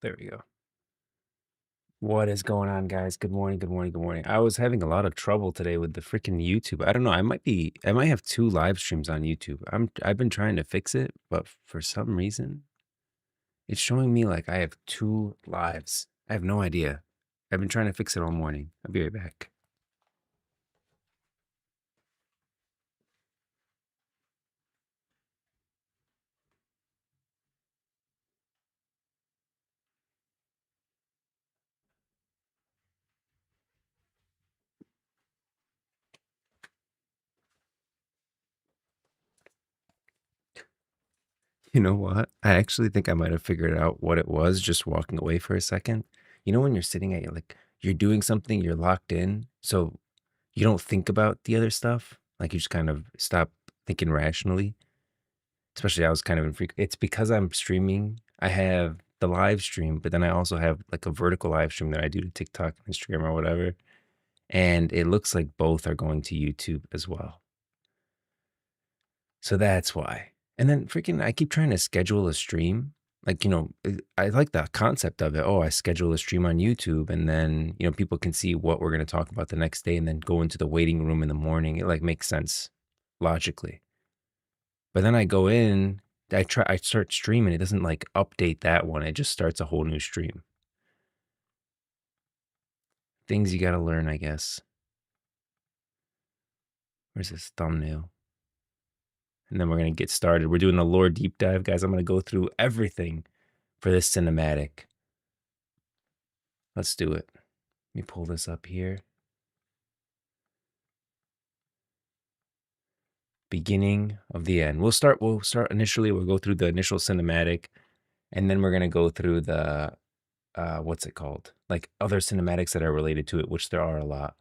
There we go. What is going on, guys? Good morning, good morning, good morning. I was having a lot of trouble today with the freaking YouTube. I don't know. I might have two live streams on YouTube. I've been trying to fix it, but for some reason, it's showing me like I have two lives. I have no idea. I've been trying to fix it all morning. I'll be right back. You know what? I actually think I might have figured out what it was just walking away for a second. You know, when you're sitting at you're doing something, you're locked in, so you don't think about the other stuff. Like you just kind of stop thinking rationally. Especially I was kind of in it's because I'm streaming. I have the live stream, but then I also have like a vertical live stream that I do to TikTok, Instagram, or whatever. And it looks like both are going to YouTube as well. So that's why. And then freaking, I keep trying to schedule a stream. Like, I like the concept of it. Oh, I schedule a stream on YouTube and then, people can see what we're going to talk about the next day and then go into the waiting room in the morning. It like makes sense logically. But then I go in, I start streaming, it doesn't like update that one. It just starts a whole new stream. Things you gotta learn, I guess. Where's this thumbnail? And then we're gonna get started. We're doing a lore deep dive, guys. I'm gonna go through everything for this cinematic. Let's do it. Let me pull this up here. Beginning of the end. We'll start initially, we'll go through the initial cinematic, and then we're gonna go through the what's it called? Like other cinematics that are related to it, which there are a lot.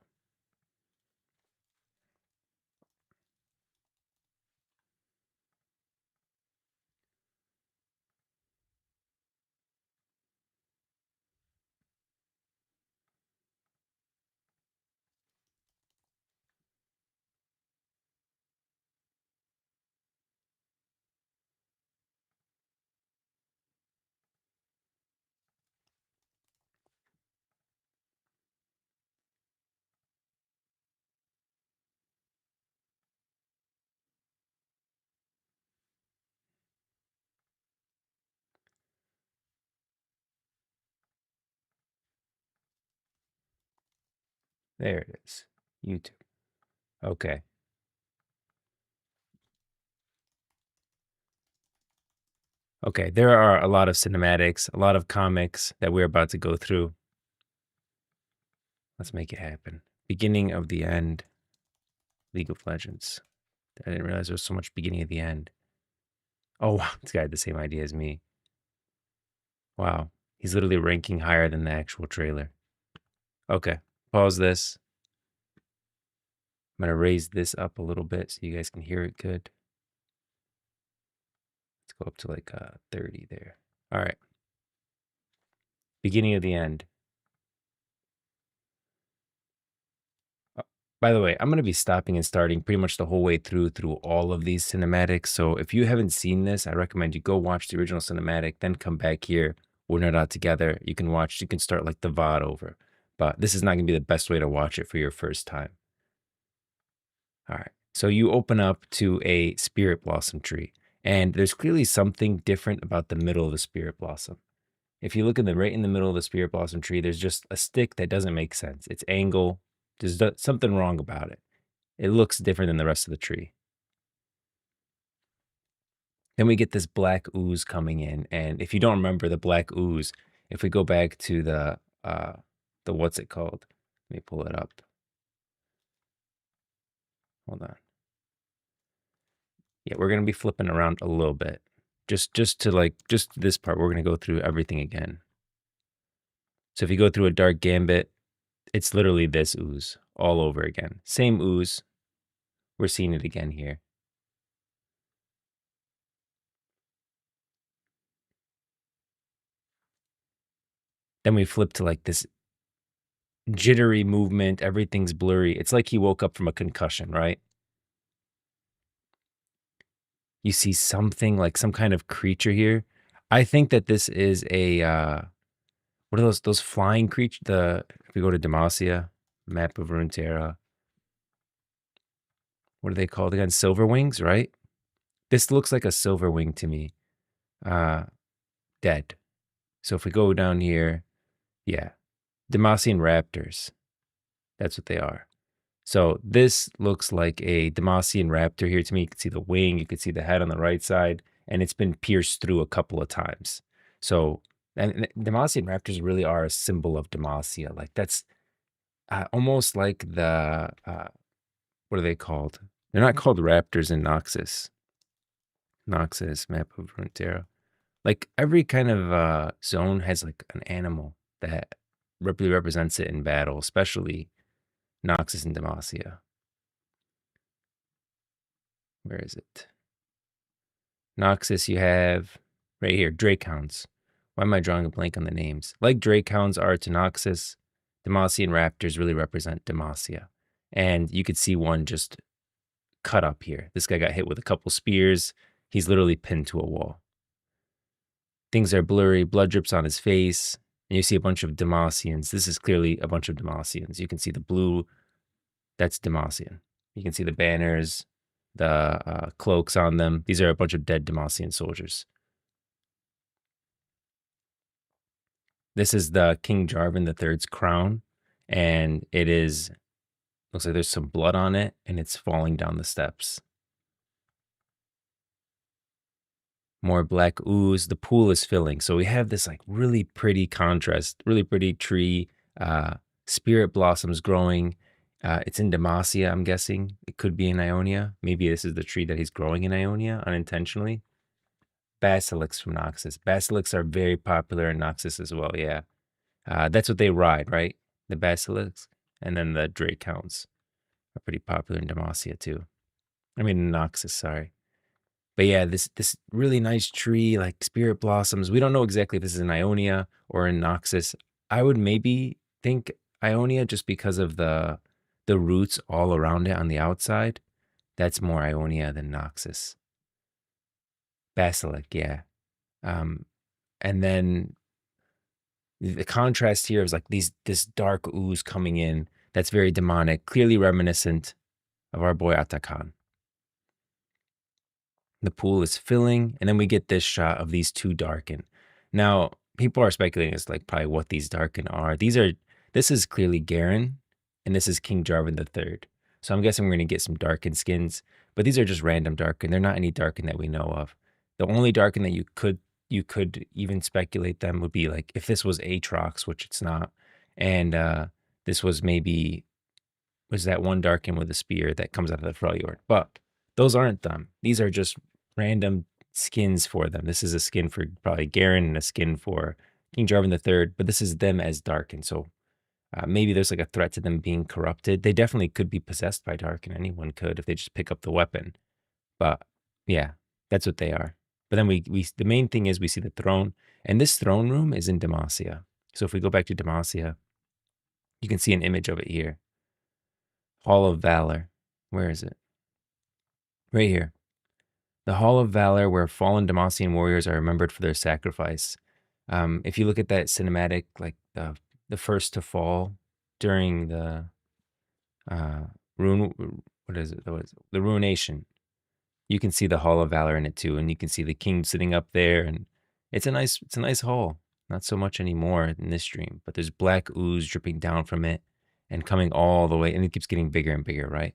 There it is. YouTube. Okay. Okay, there are a lot of cinematics, a lot of comics that we're about to go through. Let's make it happen. Beginning of the end, League of Legends. I didn't realize there was so much beginning of the end. Oh, wow, this guy had the same idea as me. Wow, he's literally ranking higher than the actual trailer. Okay, pause this. I'm gonna raise this up a little bit so you guys can hear it good. Let's go up to like 30 there. All right. Beginning of the end. By the way, I'm going to be stopping and starting pretty much the whole way through all of these cinematics. So if you haven't seen this, I recommend you go watch the original cinematic, then come back here. We're not out together. You can start like the VOD over. But this is not going to be the best way to watch it for your first time. All right. So you open up to a spirit blossom tree, and there's clearly something different about the middle of the spirit blossom. If you look right in the middle of the spirit blossom tree, there's just a stick that doesn't make sense. Its angle, there's something wrong about it. It looks different than the rest of the tree. Then we get this black ooze coming in, and if you don't remember the black ooze, if we go back to the what's it called? Let me pull it up. Hold on. Yeah, we're gonna be flipping around a little bit. Just this part, we're gonna go through everything again. So if you go through a dark gambit, it's literally this ooze all over again. Same ooze. We're seeing it again here. Then we flip to like this jittery movement. Everything's blurry. It's like he woke up from a concussion, right? You see something like some kind of creature here. I think that this is a What are those flying creatures? If we go to Demacia, map of Runeterra, what are they called again? Silver wings, right? This looks like a silver wing to me. Uh, Dead. So if we go down here, yeah, Demacian raptors. That's what they are. So this looks like a Demacian raptor here to me. You can see the wing, you can see the head on the right side, and it's been pierced through a couple of times. So, and Demacian raptors really are a symbol of Demacia. Like that's almost like what are they called? They're not called raptors in Noxus. Noxus, map of Runeterra. Like every kind of zone has like an animal that really represents it in battle, especially Noxus and Demacia. Where is it? Noxus, you have right here, Drakehounds. Why am I drawing a blank on the names? Like Drakehounds are to Noxus, Demacian raptors really represent Demacia. And you could see one just cut up here. This guy got hit with a couple spears. He's literally pinned to a wall. Things are blurry, blood drips on his face, and you see a bunch of Demacians. This is clearly a bunch of Demacians. You can see the blue, that's Demacian. You can see the banners, the cloaks on them. These are a bunch of dead Demacian soldiers. This is the King Jarvan III's crown, and it is, looks like there's some blood on it, and it's falling down the steps. More black ooze. The pool is filling. So we have this like really pretty contrast, really pretty tree, spirit blossoms growing. It's in Demacia, I'm guessing. It could be in Ionia. Maybe this is the tree that he's growing in Ionia unintentionally. Basilics from Noxus. Basilics are very popular in Noxus as well, yeah. That's what they ride, right? The basilics. And then the Drakehounds are pretty popular in Demacia too. I mean, Noxus, sorry. But yeah, this really nice tree, like spirit blossoms. We don't know exactly if this is in Ionia or in Noxus. I would maybe think Ionia just because of the roots all around it on the outside. That's more Ionia than Noxus. Basilic, yeah. And then the contrast here is like this dark ooze coming in that's very demonic, clearly reminiscent of our boy Atakan. The pool is filling, and then we get this shot of these two Darkin. Now, people are speculating as like probably what these Darkin are. This is clearly Garen, and this is King Jarvan III. So I'm guessing we're going to get some Darkin skins, but these are just random Darkin. They're not any Darkin that we know of. The only Darkin that you could even speculate them would be like if this was Aatrox, which it's not, and this was that one Darkin with a spear that comes out of the Freljord. But those aren't them. These are just random skins for them. This is a skin for probably Garen and a skin for King Jarvan III, but this is them as Darkin. So maybe there's like a threat to them being corrupted. They definitely could be possessed by Darkin. Anyone could if they just pick up the weapon. But yeah, that's what they are. But then the main thing is we see the throne, and this throne room is in Demacia. So if we go back to Demacia, you can see an image of it here. Hall of Valor. Where is it? Right here. The Hall of Valor, where fallen Demacian warriors are remembered for their sacrifice. If you look at that cinematic, like the first to fall during the what is it? The Ruination. You can see the Hall of Valor in it too, and you can see the king sitting up there, and it's a nice hall. Not so much anymore in this stream, but there's black ooze dripping down from it and coming all the way, and it keeps getting bigger and bigger, right?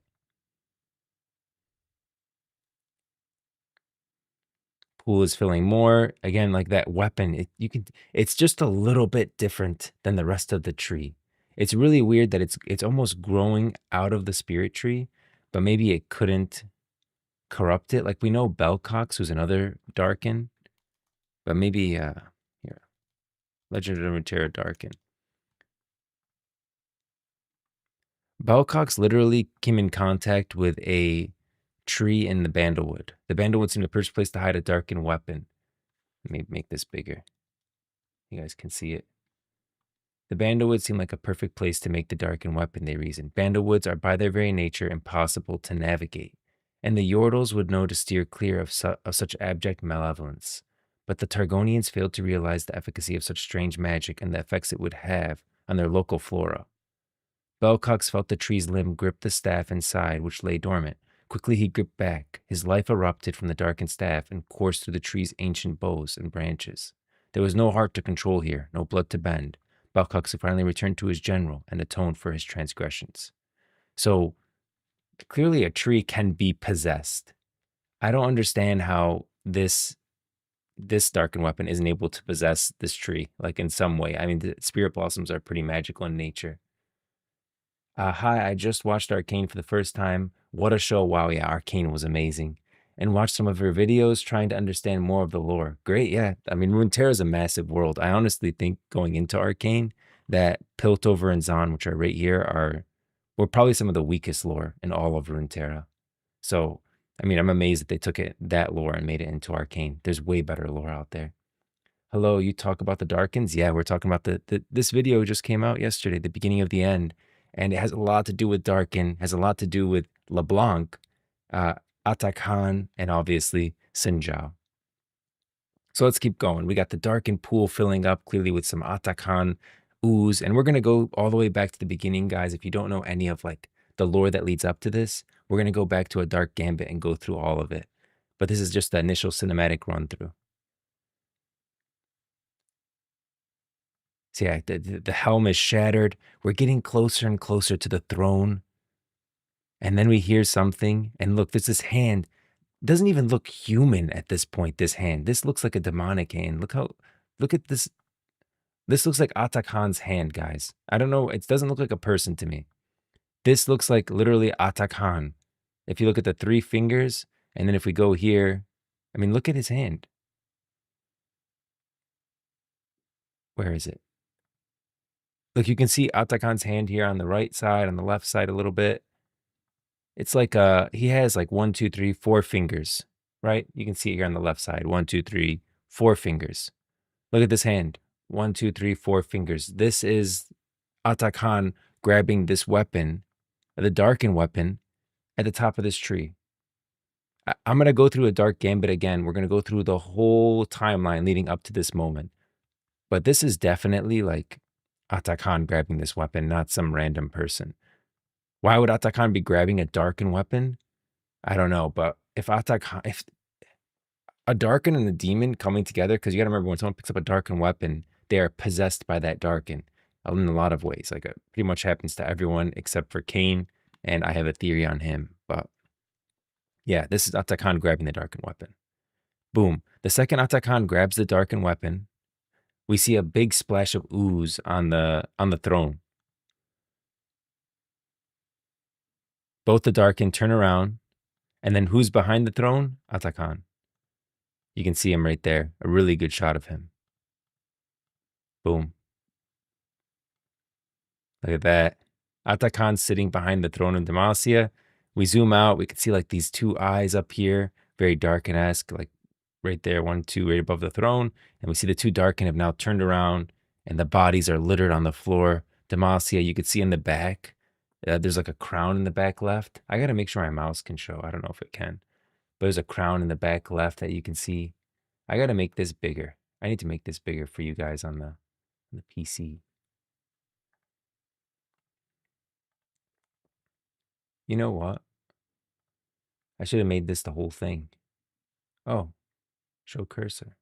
Pool is filling more. Again, like that weapon, it's just a little bit different than the rest of the tree. It's really weird that it's almost growing out of the spirit tree, but maybe it couldn't corrupt it. Like we know Belcox, who's another Darkin, but maybe here, Legend of RUNETERRA Darkin. Belcox literally came in contact with a tree in the Bandlewood. The Bandlewood seemed the perfect place to hide a Darkin weapon. Let me make this bigger. You guys can see it. The Bandlewoods seem like a perfect place to make the Darkin weapon, they reasoned. Bandlewoods are by their very nature impossible to navigate, and the Yordles would know to steer clear of such abject malevolence. but the Targonians failed to realize the efficacy of such strange magic and the effects it would have on their local flora. Belcox felt the tree's limb grip the staff inside, which lay dormant. Quickly he gripped back. His life erupted from the darkened staff and coursed through the tree's ancient boughs and branches. There was no heart to control here, no blood to bend. Belcox finally returned to his general and atoned for his transgressions. So, clearly a tree can be possessed. I don't understand how this darkened weapon isn't able to possess this tree, like in some way. I mean, the spirit blossoms are pretty magical in nature. Hi, I just watched Arcane for the first time. What a show. Wow, yeah, Arcane was amazing. And watched some of her videos trying to understand more of the lore. Great, yeah. I mean, Runeterra is a massive world. I honestly think going into Arcane that Piltover and Zon, which are right here, were probably some of the weakest lore in all of Runeterra. So, I mean, I'm amazed that they took that lore and made it into Arcane. There's way better lore out there. Hello, you talk about the Darkins? Yeah, we're talking about this video just came out yesterday, the beginning of the end, and it has a lot to do with Darkin, has a lot to do with LeBlanc, uh, Atakan, and obviously Sinjao. So let's keep going. We got the Darkin pool filling up clearly with some Atakan ooze, and we're gonna go all the way back to the beginning, guys. If you don't know any of like the lore that leads up to this, we're gonna go back to a Dark Gambit and go through all of it. But this is just the initial cinematic run through. So yeah, the helm is shattered. We're getting closer and closer to the throne. And then we hear something. And look, there's this hand. It doesn't even look human at this point, this hand. This looks like a demonic hand. Look at this. This looks like Atakan's hand, guys. I don't know. It doesn't look like a person to me. This looks like literally Atakan. If you look at the 3 fingers, and then if we go here, I mean, look at his hand. Where is it? Look, you can see Atakan's hand here on the right side, on the left side a little bit. It's like he has like 1, 2, 3, 4 fingers, right? You can see it here on the left side. 1, 2, 3, 4 fingers. Look at this hand. 1, 2, 3, 4 fingers. This is Atakan grabbing this weapon, the Darkin weapon, at the top of this tree. I'm gonna go through a Dark Gambit again. We're gonna go through the whole timeline leading up to this moment. But this is definitely like Atakan grabbing this weapon, not some random person. Why would Atakan be grabbing a Darkin weapon? I don't know, but if a Darkin and a demon coming together, because you got to remember when someone picks up a Darkin weapon, they are possessed by that Darkin in a lot of ways. Like it pretty much happens to everyone except for Cain, and I have a theory on him. But yeah, this is Atakan grabbing the Darkin weapon. Boom. The second Atakan grabs the Darkin weapon, we see a big splash of ooze on the throne. Both the Darkin turn around, and then who's behind the throne? Atakan. You can see him right there. A really good shot of him. Boom. Look at that. Atakan sitting behind the throne of Demacia. We zoom out. We can see like these 2 eyes up here. Very Darkin-esque, like right there, 1, 2, right above the throne. And we see the 2 Darkin have now turned around and the bodies are littered on the floor. Demacia, you could see in the back. There's like a crown in the back left. I got to make sure my mouse can show. I don't know if it can. But there's a crown in the back left that you can see. I got to make this bigger. I need to make this bigger for you guys on the PC. You know what? I should have made this the whole thing. Oh, show cursor.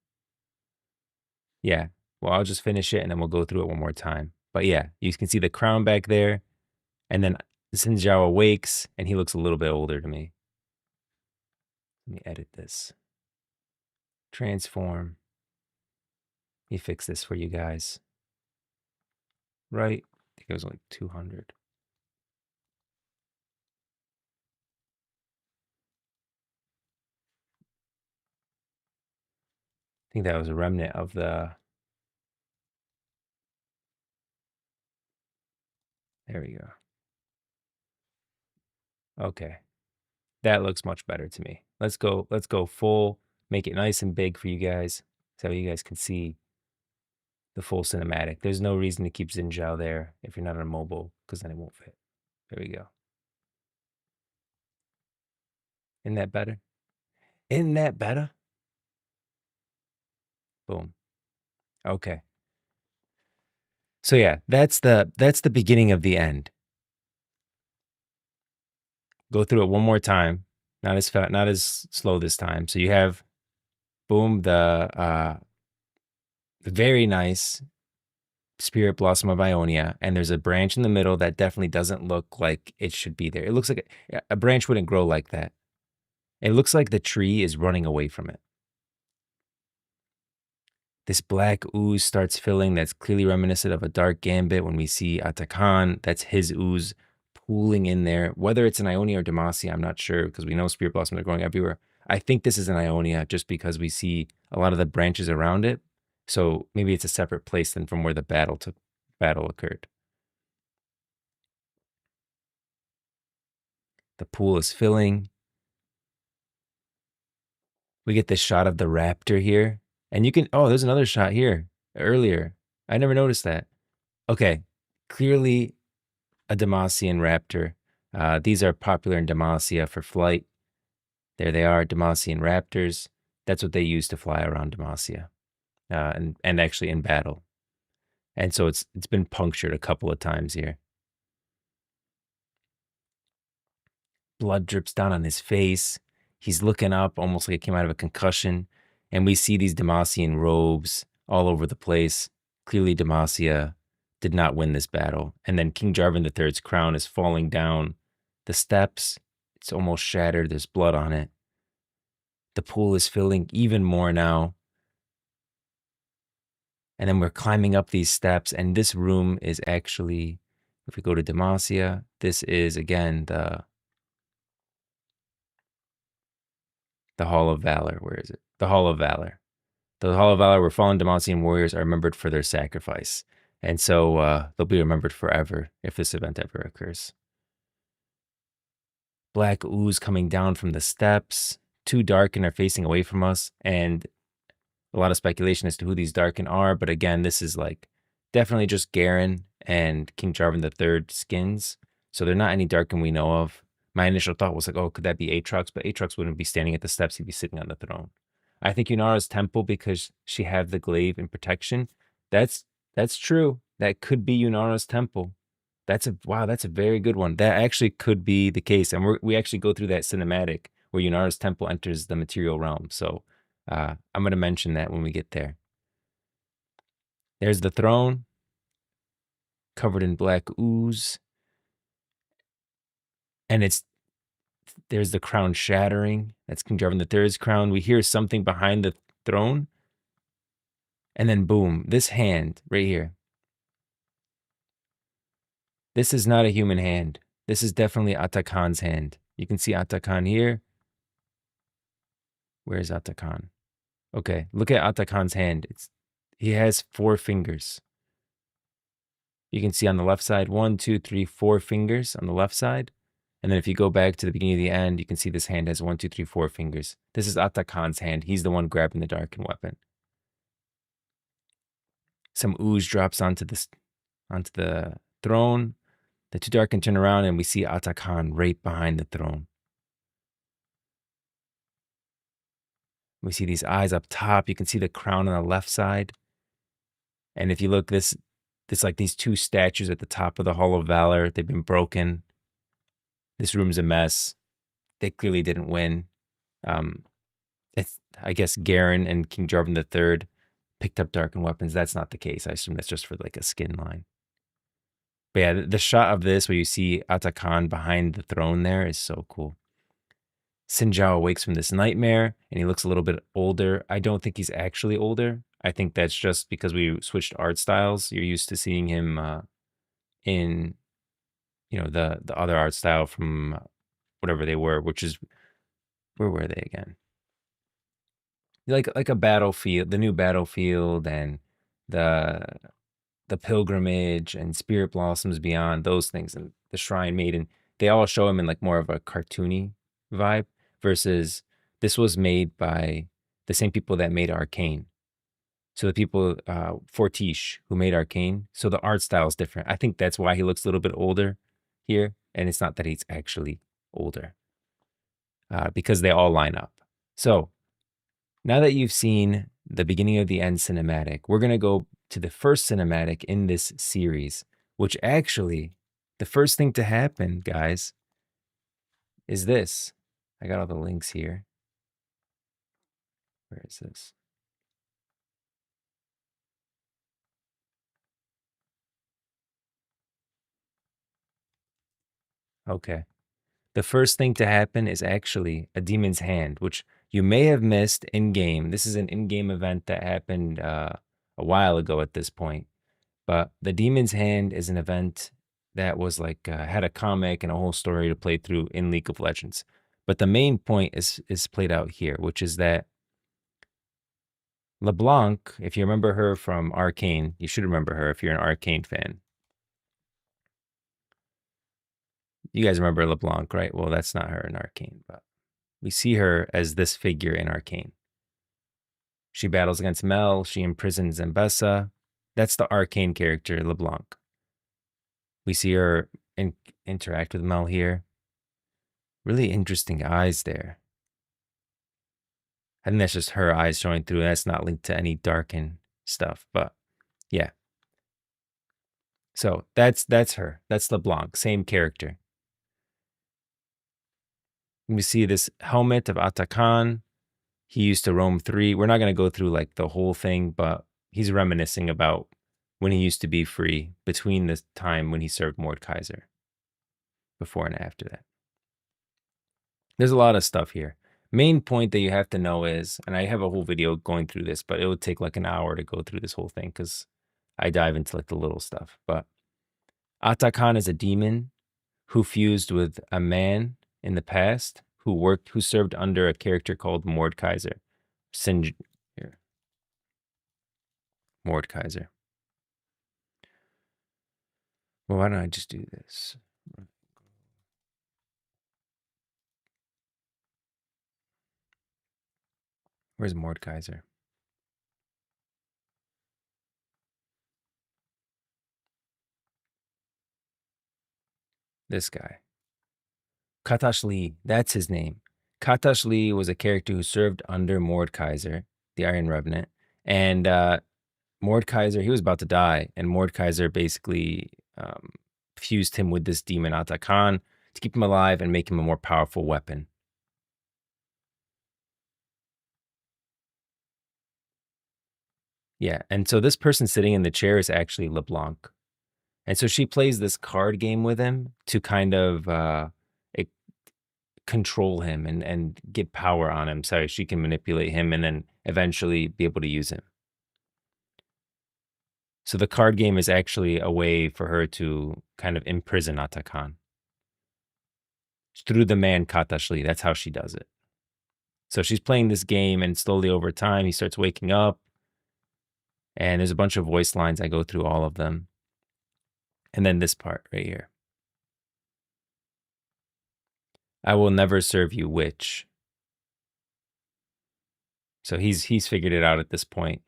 Yeah. Well, I'll just finish it and then we'll go through it one more time. But yeah, you can see the crown back there. And then Sinjao awakes and he looks a little bit older to me. Let me edit this. Transform. Let me fix this for you guys. Right? I think it was like 200. I think that was a remnant of the. There we go. Okay. That looks much better to me. Let's go full, make it nice and big for you guys so you guys can see the full cinematic. There's no reason to keep Xinjiao there if you're not on mobile because then it won't fit. There we go. Isn't that better? Isn't that better? Boom. Okay. So yeah, that's the beginning of the end. Go through it one more time. Not as fast, not as slow this time. So you have boom, the very nice Spirit Blossom of Ionia, and there's a branch in the middle that definitely doesn't look like it should be there. It looks like a branch wouldn't grow like that. It looks like the tree is running away from it. This black ooze starts filling that's clearly reminiscent of a dark gambit when we see Atakan. That's his ooze pooling in there. Whether it's an Ionia or Demacia, I'm not sure because we know Spirit Blossoms are growing everywhere. I think this is an Ionia just because we see a lot of the branches around it. So maybe it's a separate place than from where the battle occurred. The pool is filling. We get this shot of the raptor here. And you can, oh, there's another shot here earlier. I never noticed that. Okay. Clearly a Demacian raptor. These are popular in Demacia for flight. There they are, Demacian raptors. That's what they use to fly around Demacia, and actually in battle. And so it's been punctured a couple of times here. Blood drips down on his face. He's looking up almost like it came out of a concussion. And we see these Demacian robes all over the place. Clearly, Demacia did not win this battle. And then King Jarvan III's crown is falling down the steps. It's almost shattered. There's blood on it. The pool is filling even more now. And then we're climbing up these steps. And this room is actually, if we go to Demacia, this is again the Hall of Valor. Where is it? The Hall of Valor. The Hall of Valor, where fallen Demacian warriors are remembered for their sacrifice. And so they'll be remembered forever if this event ever occurs. Black ooze coming down from the steps. Two Darkin are facing away from us. And a lot of speculation as to who these Darkin are. But again, this is like definitely just Garen and King Jarvan III skins. So they're not any Darkin we know of. My initial thought was like, oh, could that be Aatrox? But Aatrox wouldn't be standing at the steps. He'd be sitting on the throne. I think Yunara's temple because she had the glaive and protection. That's true. That could be Yunara's temple. That's a very good one. That actually could be the case. And we actually go through that cinematic where Yunara's temple enters the material realm. So I'm going to mention that when we get there. There's the throne covered in black ooze. And there's the crown shattering. That's King Jarvan III's crown. We hear something behind the throne. And then boom, this hand right here. This is not a human hand. This is definitely Atakan's hand. You can see Atakan here. Where's Atakan? Okay, look at Atakan's hand. He has 4 fingers. You can see on the left side, 1, 2, 3, 4 fingers on the left side. And then if you go back to the beginning of the end, you can see this hand has 1, 2, 3, 4 fingers. This is Atakan's hand. He's the one grabbing the Darkin weapon. Some ooze drops onto the throne. The 2 Darkin turn around and we see Atakan right behind the throne. We see these eyes up top. You can see the crown on the left side. And if you look, this like these 2 statues at the top of the Hall of Valor. They've been broken. This room's a mess. They clearly didn't win. I guess Garen and King Jarvan III picked up Darkin weapons. That's not the case. I assume that's just for like a skin line. But yeah, the shot of this where you see Atakan behind the throne there is so cool. Sinjao awakes from this nightmare and he looks a little bit older. I don't think he's actually older. I think that's just because we switched art styles. You're used to seeing him in, the other art style from whatever they were, which is, where were they again? Like a battlefield, the new battlefield and the pilgrimage and Spirit Blossoms Beyond, those things, and the Shrine Maiden. They all show him in like more of a cartoony vibe versus this was made by the same people that made Arcane. So the people, Fortiche, who made Arcane. So the art style is different. I think that's why he looks a little bit older here. And it's not that he's actually older because they all line up. So now that you've seen the beginning of the end cinematic. We're going to go to the first cinematic in this series, which actually, the first thing to happen, guys, is this. I got all the links here. Where is this? Okay. The first thing to happen is actually a demon's hand, which you may have missed in game. This is an in-game event that happened a while ago at this point. But the demon's hand is an event that was like had a comic and a whole story to play through in League of Legends. But the main point is played out here, which is that LeBlanc, if you remember her from Arcane, you should remember her if you're an Arcane fan. You guys remember LeBlanc, right? Well, that's not her in Arcane, but we see her as this figure in Arcane. She battles against Mel. She imprisons Zambessa. That's the Arcane character, LeBlanc. We see her interact with Mel here. Really interesting eyes there. I think that's just her eyes showing through. That's not linked to any Darkin stuff, but yeah. So that's her. That's LeBlanc, same character. We see this helmet of Atakan. He used to roam 3. We're not going to go through like the whole thing, but he's reminiscing about when he used to be free between the time when he served Mordekaiser, before and after that. There's a lot of stuff here. Main point that you have to know is, and I have a whole video going through this, but it would take like an hour to go through this whole thing because I dive into like the little stuff. But Atakan is a demon who fused with a man in the past who served under a character called Mordekaiser. Here. Mordekaiser. Well, why don't I just do this? Where's Mordekaiser? This guy. Katash Lee, that's his name. Katash Lee was a character who served under Mordekaiser, the Iron Revenant. And Mordekaiser, he was about to die. And Mordekaiser basically fused him with this demon Atakan to keep him alive and make him a more powerful weapon. Yeah, and so this person sitting in the chair is actually LeBlanc. And so she plays this card game with him to kind of control him and get power on him so she can manipulate him and then eventually be able to use him. So the card game is actually a way for her to kind of imprison Atakan. Through the man Katashli, that's how she does it. So she's playing this game and slowly over time he starts waking up. And there's a bunch of voice lines. I go through all of them. And then this part right here. I will never serve you, witch. So he's figured it out at this point.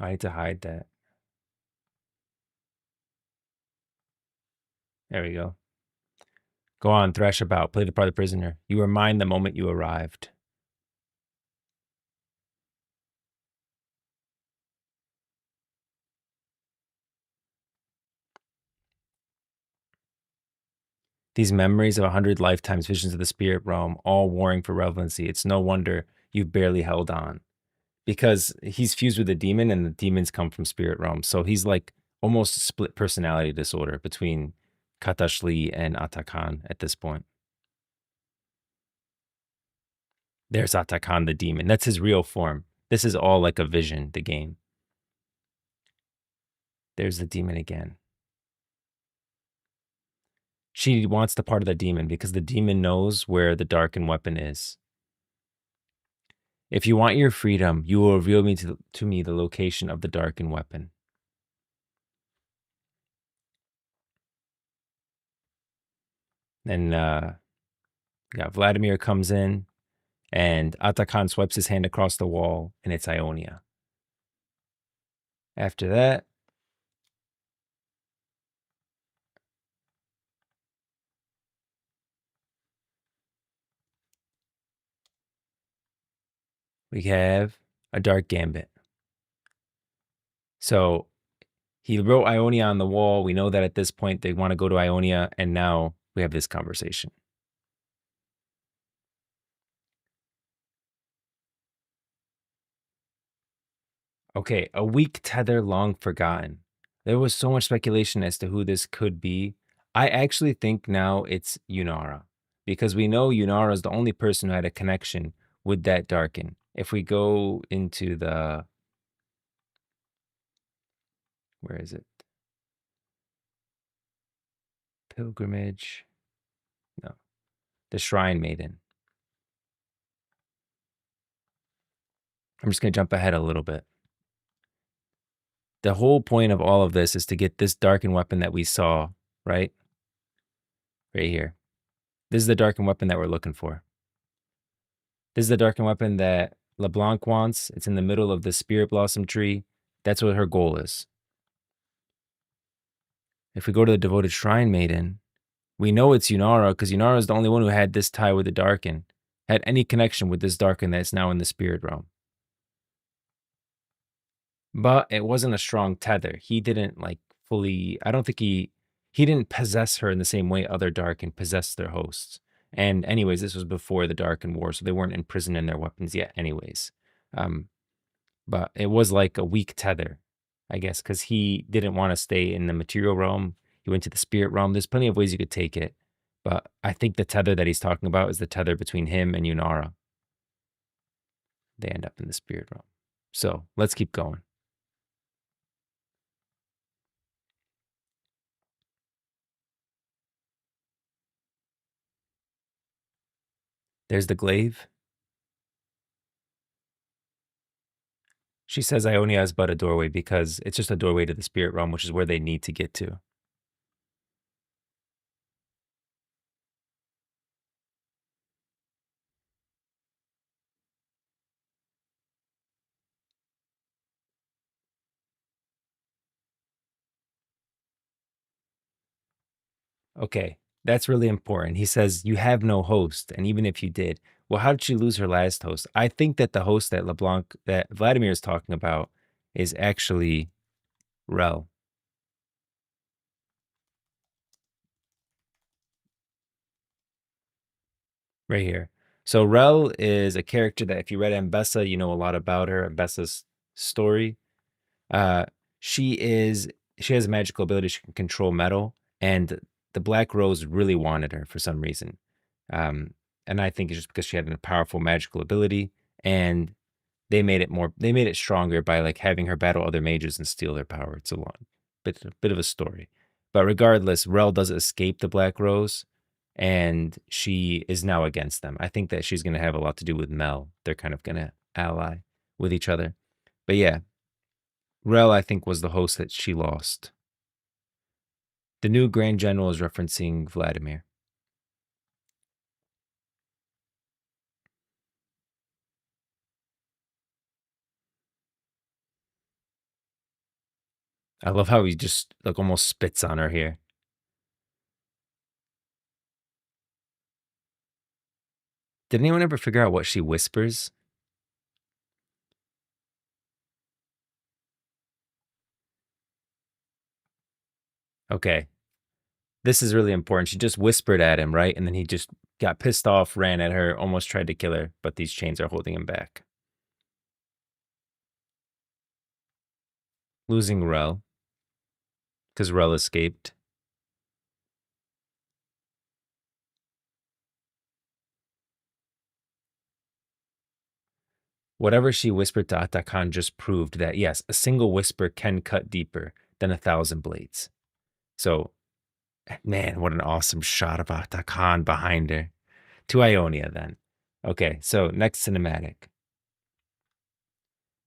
I need to hide that. There we go. Go on, thrash about, play the part of the prisoner. You were mine the moment you arrived. These memories of 100 lifetimes, visions of the spirit realm, all warring for relevancy. It's no wonder you've barely held on. Because he's fused with a demon and the demons come from spirit realm. So he's like almost split personality disorder between Katashli and Atakan at this point. There's Atakan the demon. That's his real form. This is all like a vision, the game. There's the demon again. She wants the part of the demon because the demon knows where the Darkin weapon is. If you want your freedom, you will reveal to me the location of the Darkin weapon. Then Vladimir comes in, and Atakan swipes his hand across the wall, and it's Ionia. After that, we have a Dark Gambit. So he wrote Ionia on the wall. We know that at this point they want to go to Ionia, and now we have this conversation. Okay, a weak tether long forgotten. There was so much speculation as to who this could be. I actually think now it's Yunara because we know Yunara is the only person who had a connection with that Darkin. If we go into the, where is it? Pilgrimage. No, the Shrine Maiden. I'm just going to jump ahead a little bit. The whole point of all of this is to get this Darkin weapon that we saw, right? Right here. This is the Darkin weapon that we're looking for. This is the Darkin weapon that LeBlanc wants. It's in the middle of the Spirit Blossom tree. That's what her goal is. If we go to the Devoted Shrine Maiden, we know it's Yunara because Yunara is the only one who had this tie with the Darkin, had any connection with this Darkin that's now in the Spirit Realm. But it wasn't a strong tether. He didn't like fully, I don't think he didn't possess her in the same way other Darkin possess their hosts. And anyways, this was before the Darkin War, so they weren't imprisoned in their weapons yet anyways. But it was like a weak tether, I guess, because he didn't want to stay in the material realm. He went to the spirit realm. There's plenty of ways you could take it. But I think the tether that he's talking about is the tether between him and Yunara. They end up in the spirit realm. So let's keep going. There's the glaive. She says Ionia is but a doorway because it's just a doorway to the spirit realm, which is where they need to get to. Okay, that's really important. He says, you have no host. And even if you did, well, how did she lose her last host? I think that the host that that Vladimir is talking about is actually Rel. Right here. So Rel is a character that if you read Ambessa, you know a lot about her, Ambessa's story. Uh, she is she has a magical ability. She can control metal, and the Black Rose really wanted her for some reason. Um, and I think it's just because she had a powerful magical ability, and they made it stronger by like having her battle other mages and steal their power. It's a bit of a story. But regardless, Rel does escape the Black Rose, and she is now against them. I think that she's gonna have a lot to do with Mel. They're kind of gonna ally with each other. But yeah, Rel, I think, was the host that she lost. The new Grand General is referencing Vladimir. I love how he just like almost spits on her here. Did anyone ever figure out what she whispers? Okay, this is really important. She just whispered at him, right? And then he just got pissed off, ran at her, almost tried to kill her, but these chains are holding him back. Losing Rel, because Rel escaped. Whatever she whispered to Atakan just proved that, yes, a single whisper can cut deeper than 1,000 blades. So, man, what an awesome shot of Atakan behind her. To Ionia, then. Okay, so next cinematic.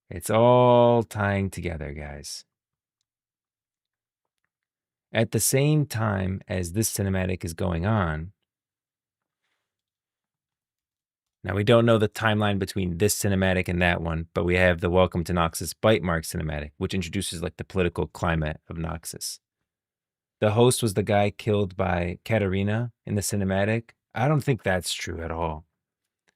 It's all tying together, guys. At the same time as this cinematic is going on, Now, we don't know the timeline between this cinematic and that one, but we have the Welcome to Noxus bite mark cinematic, which introduces like the political climate of Noxus. The host was the guy killed by Katarina in the cinematic. I don't think that's true at all.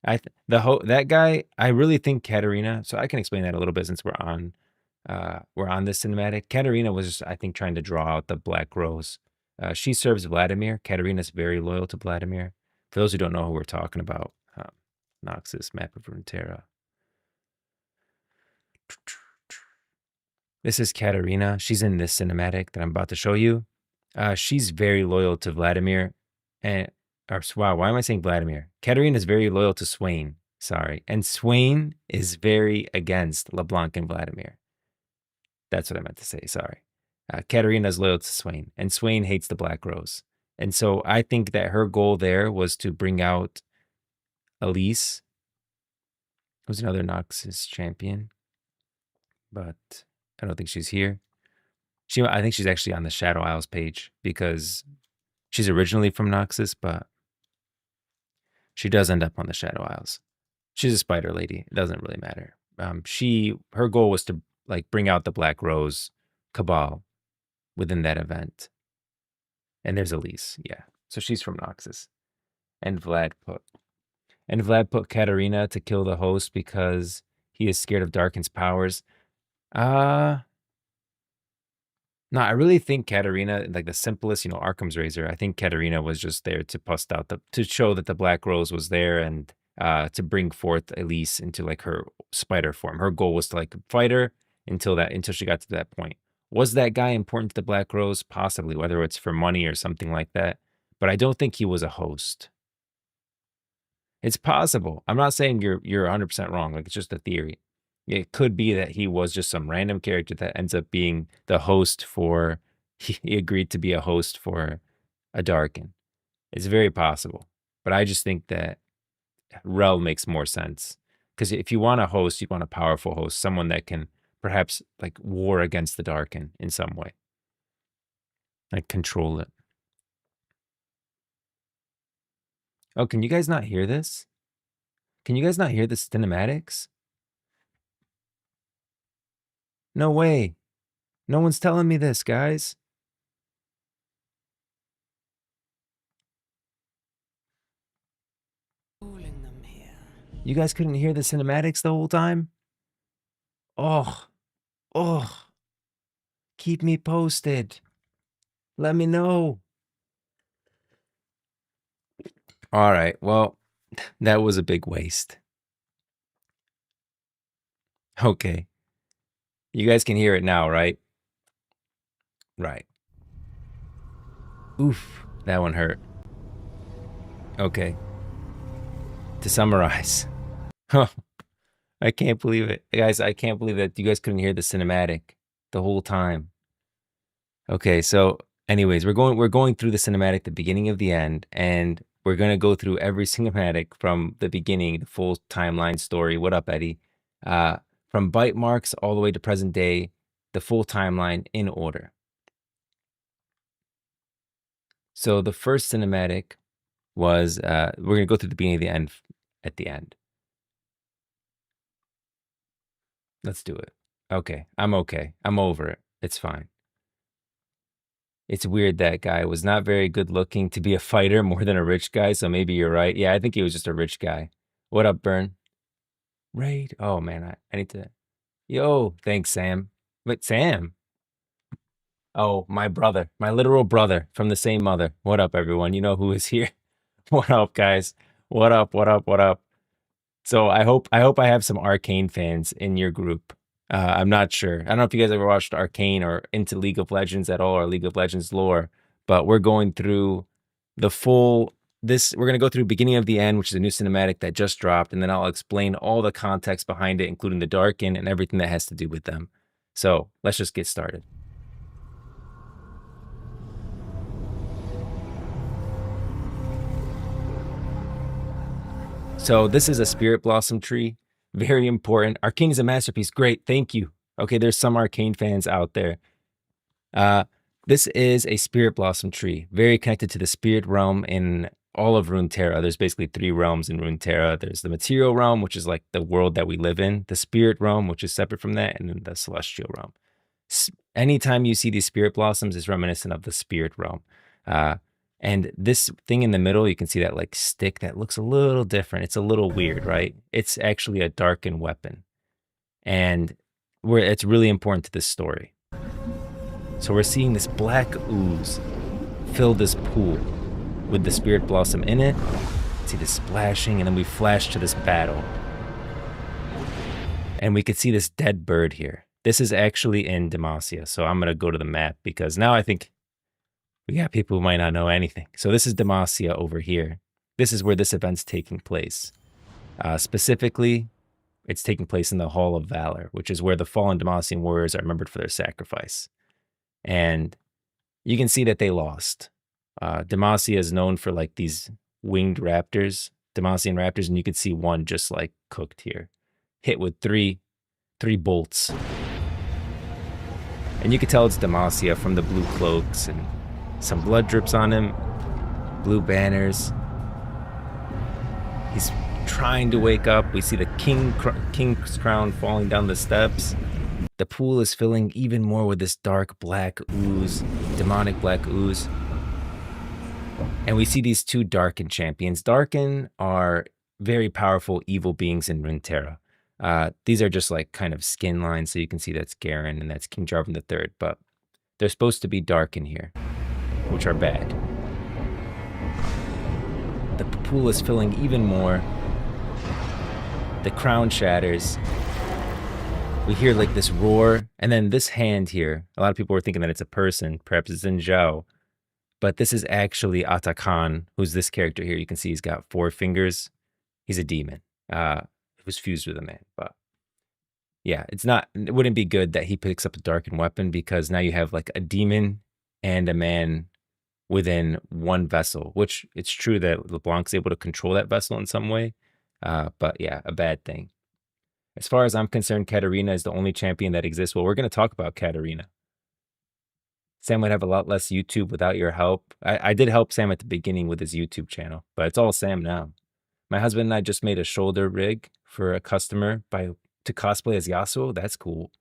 That guy, I really think Katarina. So I can explain that a little bit since we're on this cinematic. Katarina was, I think, trying to draw out the Black Rose. She serves Vladimir. Katarina's very loyal to Vladimir. For those who don't know who we're talking about, Noxus map of RUNETERRA. This is Katarina. She's in this cinematic that I'm about to show you. She's very loyal to Vladimir. Wow, why am I saying Vladimir? Katarina is very loyal to Swain. Sorry. And Swain is very against LeBlanc and Vladimir. That's what I meant to say. Sorry. Katarina is loyal to Swain, and Swain hates the Black Rose. And so I think that her goal there was to bring out Elise, who's another Noxus champion, but I don't think she's here. I think she's actually on the Shadow Isles page because she's originally from Noxus, but she does end up on the Shadow Isles. She's a spider lady. It doesn't really matter. Her goal was to like bring out the Black Rose cabal within that event. And there's Elise, yeah. So she's from Noxus. And Vlad put Katarina to kill the host because he is scared of Darkin's powers. No, I really think Katarina, like the simplest, Arkham's Razor. I think Katarina was just there to bust out to show that the Black Rose was there and to bring forth Elise into like her spider form. Her goal was to like fight her until she got to that point. Was that guy important to the Black Rose? Possibly, whether it's for money or something like that. But I don't think he was a host. It's possible. I'm not saying you're 100% wrong. Like, it's just a theory. It could be that he was just some random character that ends up being the host for, he agreed to be a host for a Darkin. It's very possible. But I just think that Rel makes more sense. Because if you want a host, you want a powerful host, someone that can perhaps like war against the Darkin in some way. Like control it. Oh, can you guys not hear this? Can you guys not hear the cinematics? No way. No one's telling me this, guys. You guys couldn't hear the cinematics the whole time? Oh. Keep me posted. Let me know. All right. Well, that was a big waste. Okay. You guys can hear it now, right? Right. Oof. That one hurt. Okay. To summarize. I can't believe it. Guys, I can't believe that you guys couldn't hear the cinematic the whole time. Okay, so anyways, we're going through the cinematic, the beginning of the end, and we're going to go through every cinematic from the beginning, the full timeline story. What up, Eddie? From bite marks all the way to present day, the full timeline in order. So the first cinematic was, we're going to go through the beginning of the end at the end. Let's do it. Okay, I'm okay. I'm over it. It's fine. It's weird that guy was not very good looking to be a fighter more than a rich guy, so maybe you're right. Yeah, I think he was just a rich guy. What up, Burn? Raid. Oh, man, I need to... Yo, thanks, Sam. Wait, Sam? Oh, my brother. My literal brother from the same mother. What up, everyone? You know who is here? What up, guys? What up, what up, what up? So I hope I have some Arcane fans in your group. I'm not sure. I don't know if you guys ever watched Arcane or into League of Legends at all or League of Legends lore, but we're going through the full we're going to go through beginning of the end, which is a new cinematic that just dropped, and then I'll explain all the context behind it, including the Darkin and everything that has to do with them. So let's just get started. So this is a Spirit Blossom tree. Very important. Arcane is a masterpiece. Great. Thank you. Okay, there's some Arcane fans out there. This is a Spirit Blossom tree, very connected to the spirit realm in all of Runeterra. There's basically 3 realms in Runeterra. There's the material realm, which is like the world that we live in, the spirit realm, which is separate from that, and then the celestial realm. Anytime you see these spirit blossoms, it's reminiscent of the spirit realm. And this thing in the middle, you can see that like stick that looks a little different. It's a little weird, right? It's actually a Darkin weapon. And it's really important to this story. So we're seeing this black ooze fill this pool with the spirit blossom in it. See this splashing, and then we flash to this battle. And we could see this dead bird here. This is actually in Demacia. So I'm going to go to the map because now I think we got people who might not know anything. So this is Demacia over here. This is where this event's taking place. Specifically, it's taking place in the Hall of Valor, which is where the fallen Demacian warriors are remembered for their sacrifice. And you can see that they lost. Demacia is known for like these winged raptors, Demacian raptors, and you can see one just like cooked here, hit with three bolts. And you can tell it's Demacia from the blue cloaks, and some blood drips on him, blue banners. He's trying to wake up. We see the king's crown falling down the steps. The pool is filling even more with this dark black ooze, demonic black ooze. And we see these 2 Darkin champions. Darkin are very powerful evil beings in Runeterra. These are just like kind of skin lines, so you can see that's Garen and that's King Jarvan III, but they're supposed to be Darkin here, which are bad. The pool is filling even more. The crown shatters. We hear like this roar, and then this hand here. A lot of people were thinking that it's a person, perhaps it's Xin Zhao, but this is actually Atakan, who's this character here. You can see he's got 4 fingers. He's a demon. It was fused with a man, but yeah, it wouldn't be good that he picks up a Darkin weapon, because now you have like a demon and a man within one vessel, which it's true that LeBlanc's able to control that vessel in some way. But yeah, a bad thing. As far as I'm concerned, Katarina is the only champion that exists. Well, we're going to talk about Katarina. Sam would have a lot less YouTube without your help. I did help Sam at the beginning with his YouTube channel, but it's all Sam now. My husband and I just made a shoulder rig for a customer to cosplay as Yasuo. That's cool.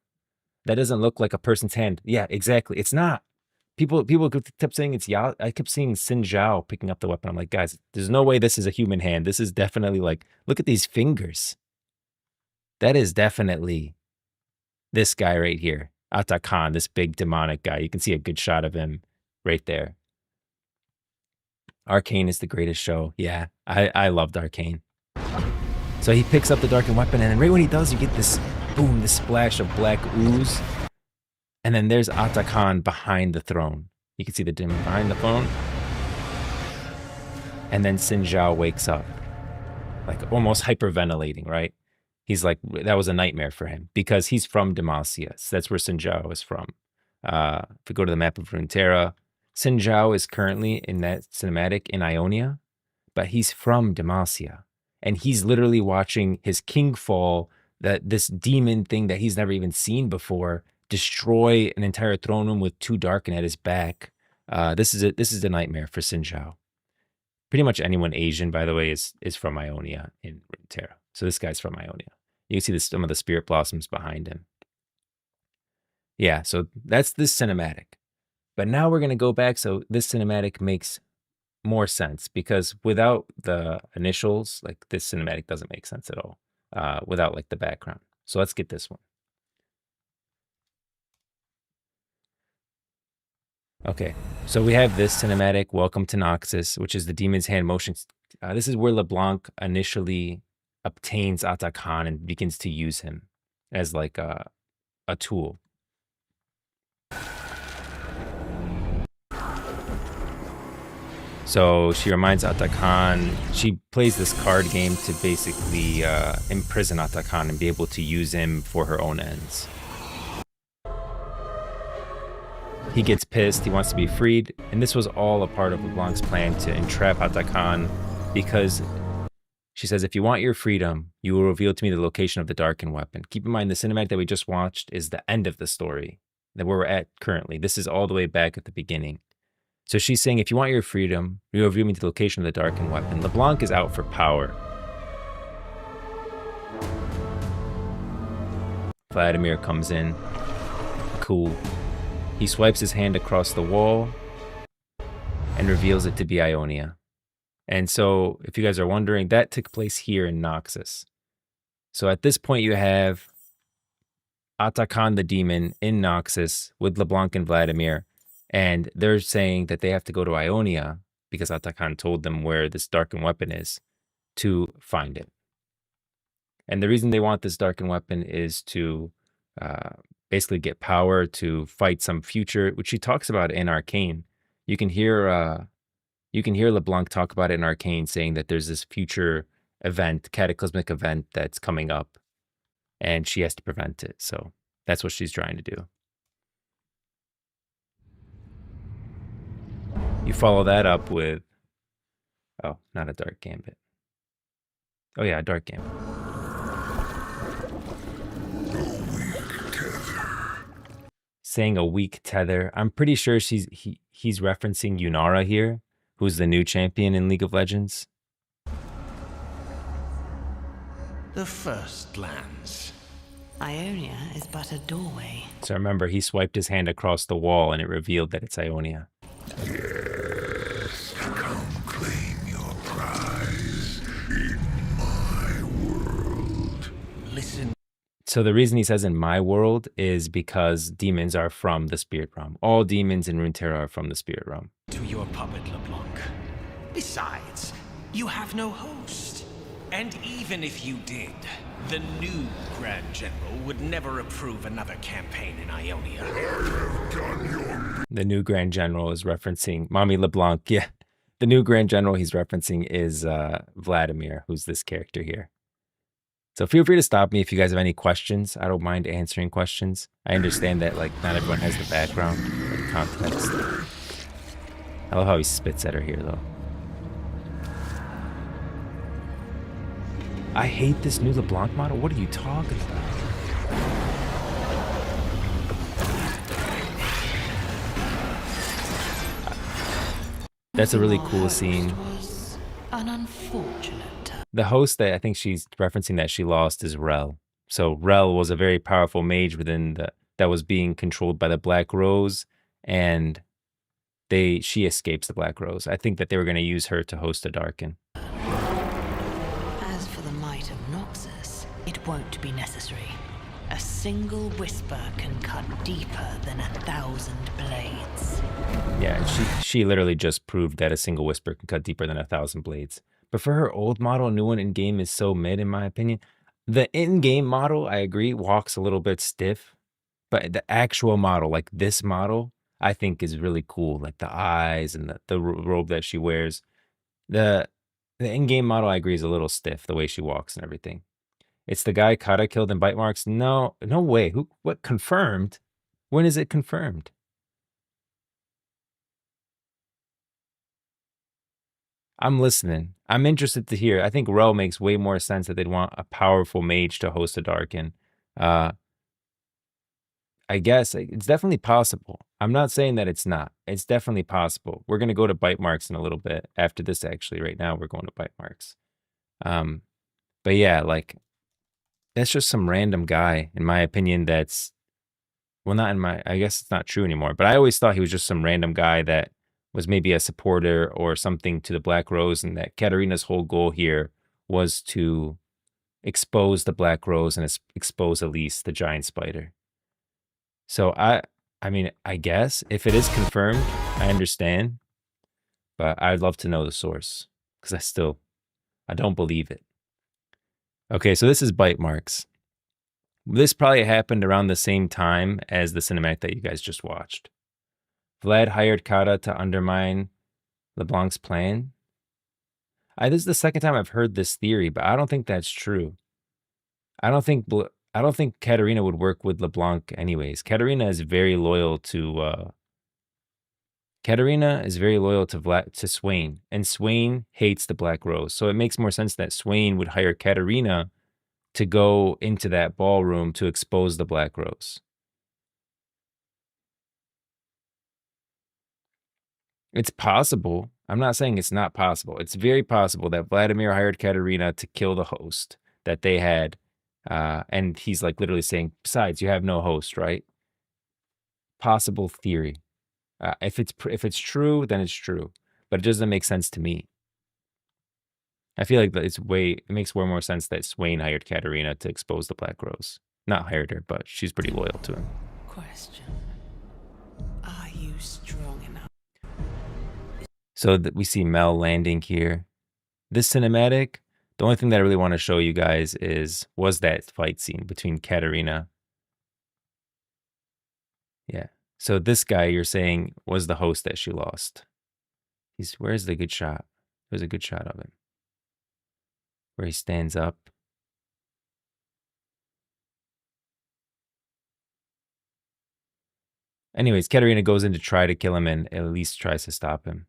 That doesn't look like a person's hand. Yeah, exactly. It's not. People kept saying it's Yasuo. I kept seeing Xin Zhao picking up the weapon. I'm like, guys, there's no way this is a human hand. This is definitely like, look at these fingers. That is definitely this guy right here, Atakan, this big demonic guy. You can see a good shot of him right there. Arcane is the greatest show. Yeah, I loved Arcane. So he picks up the Darkin weapon, and then right when he does, you get this boom, this splash of black ooze. And then there's Atakan behind the throne. You can see the demon behind the throne. And then Xin Zhao wakes up, like almost hyperventilating, right? He's like, that was a nightmare for him because he's from Demacia. So that's where Xin Zhao is from. If we go to the map of Runeterra, Xin Zhao is currently in that cinematic in Ionia, but he's from Demacia. And he's literally watching his king fall, this demon thing that he's never even seen before, destroy an entire throne room with 2 Darkin at his back. This is a nightmare for Xin Zhao. Pretty much anyone Asian, by the way, is from Ionia in Runeterra. So this guy's from Ionia. You can see some of the spirit blossoms behind him. Yeah, so that's this cinematic. But now we're going to go back. So this cinematic makes more sense because without the initials, like this cinematic doesn't make sense at all without like the background. So let's get this one. Okay, so we have this cinematic, Welcome to Noxus, which is the Demon's Hand motion. This is where LeBlanc initially obtains Atakan and begins to use him as like a tool. So she reminds Atakan, she plays this card game to basically imprison Atakan and be able to use him for her own ends. He gets pissed, he wants to be freed, and this was all a part of LeBlanc's plan to entrap Atakan because she says, if you want your freedom, you will reveal to me the location of the Darkin weapon. Keep in mind, the cinematic that we just watched is the end of the story, that where we're at currently. This is all the way back at the beginning. So she's saying, if you want your freedom, you reveal me the location of the Darkin weapon. LeBlanc is out for power. Vladimir comes in. Cool. He swipes his hand across the wall and reveals it to be Ionia. And so, if you guys are wondering, that took place here in Noxus. So at this point, you have Atakan the demon in Noxus with LeBlanc and Vladimir, and they're saying that they have to go to Ionia because Atakan told them where this Darkin weapon is to find it. And the reason they want this Darkin weapon is to basically get power to fight some future, which she talks about in Arcane. You can hear LeBlanc talk about it in Arcane, saying that there's this future event, cataclysmic event that's coming up, and she has to prevent it. So that's what she's trying to do. You follow that up with, oh, not a Dark Gambit. Oh yeah, a Dark Gambit. Saying a weak tether. I'm pretty sure he's referencing Yunara here, who's the new champion in League of Legends. The first lands. Ionia is but a doorway. So remember, he swiped his hand across the wall and it revealed that it's Ionia. Yes, come claim your prize in my world. Listen. So the reason he says in my world is because demons are from the spirit realm. All demons in RUNETERRA are from the spirit realm. To your puppet, LeBlanc. Besides, you have no host. And even if you did, the new Grand General would never approve another campaign in Ionia. The new Grand General is referencing Mommy LeBlanc. Yeah, the new Grand General he's referencing is Vladimir, who's this character here. So feel free to stop me if you guys have any questions. I don't mind answering questions. I understand that like not everyone has the background or the context. I love how he spits at her here though. I hate this new LeBlanc model. What are you talking about? That's a really cool scene. Was an unfortunate. The host that I think she's referencing that she lost is Rel. So Rel was a very powerful mage within that was being controlled by the Black Rose, and she escapes the Black Rose. I think that they were going to use her to host a Darkin. As for the might of Noxus, it won't be necessary. A single whisper can cut deeper than 1,000 blades. Yeah, she literally just proved that a single whisper can cut deeper than 1,000 blades. But for her old model, new one in game is so mid, in my opinion. The in-game model, I agree, walks a little bit stiff. But the actual model, like this model, I think is really cool. Like the eyes and the robe that she wears. The in-game model, I agree, is a little stiff, the way she walks and everything. It's the guy Kata killed in bite marks. No way. What confirmed? When is it confirmed? I'm listening. I'm interested to hear. I think Rel makes way more sense that they'd want a powerful mage to host a Darkin. I guess it's definitely possible. I'm not saying that it's not. It's definitely possible. We're going to go to bite marks in a little bit after this, actually. Right now, we're going to bite marks. But yeah, like, that's just some random guy, in my opinion, that's, well, not in my, I guess it's not true anymore, but I always thought he was just some random guy that was maybe a supporter or something to the Black Rose, and that Katarina's whole goal here was to expose the Black Rose and expose Elise, the giant spider. So I mean, I guess if it is confirmed, I understand, but I'd love to know the source because I don't believe it. Okay, so this is bite marks. This probably happened around the same time as the cinematic that you guys just watched. Vlad hired Kata to undermine LeBlanc's plan. This is the second time I've heard this theory, but I don't think that's true. I don't think Katarina would work with LeBlanc anyways. Katarina is very loyal to Swain, and Swain hates the Black Rose. So it makes more sense that Swain would hire Katarina to go into that ballroom to expose the Black Rose. It's possible. I'm not saying it's not possible. It's very possible that Vladimir hired Katerina to kill the host that they had. And he's like literally saying, besides, you have no host, right? Possible theory. If it's true, then it's true. But it doesn't make sense to me. I feel like it makes way more sense that Swain hired Katerina to expose the Black Rose. Not hired her, but she's pretty loyal to him. Question. Are you strong enough? So that we see Mel landing here. This cinematic, the only thing that I really want to show you guys was that fight scene between Katerina. Yeah. So this guy you're saying was the host that she lost. Where's the good shot? There's a good shot of him. Where he stands up. Anyways, Katerina goes in to try to kill him and at least tries to stop him.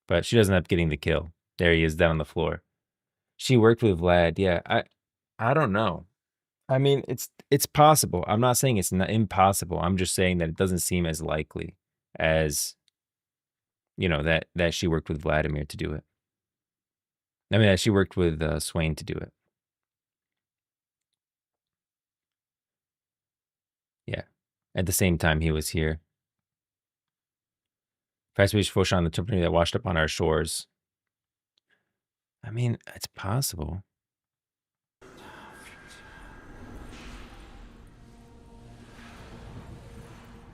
But she doesn't end up getting the kill. There he is down on the floor. She worked with Vlad. Yeah, I don't know. I mean, it's possible. I'm not saying it's not impossible. I'm just saying that it doesn't seem as likely as, you know, that she worked with Vladimir to do it. I mean, that she worked with Swain to do it. Yeah. At the same time he was here. Fast Swedish Foshan, the company that washed up on our shores. I mean, it's possible.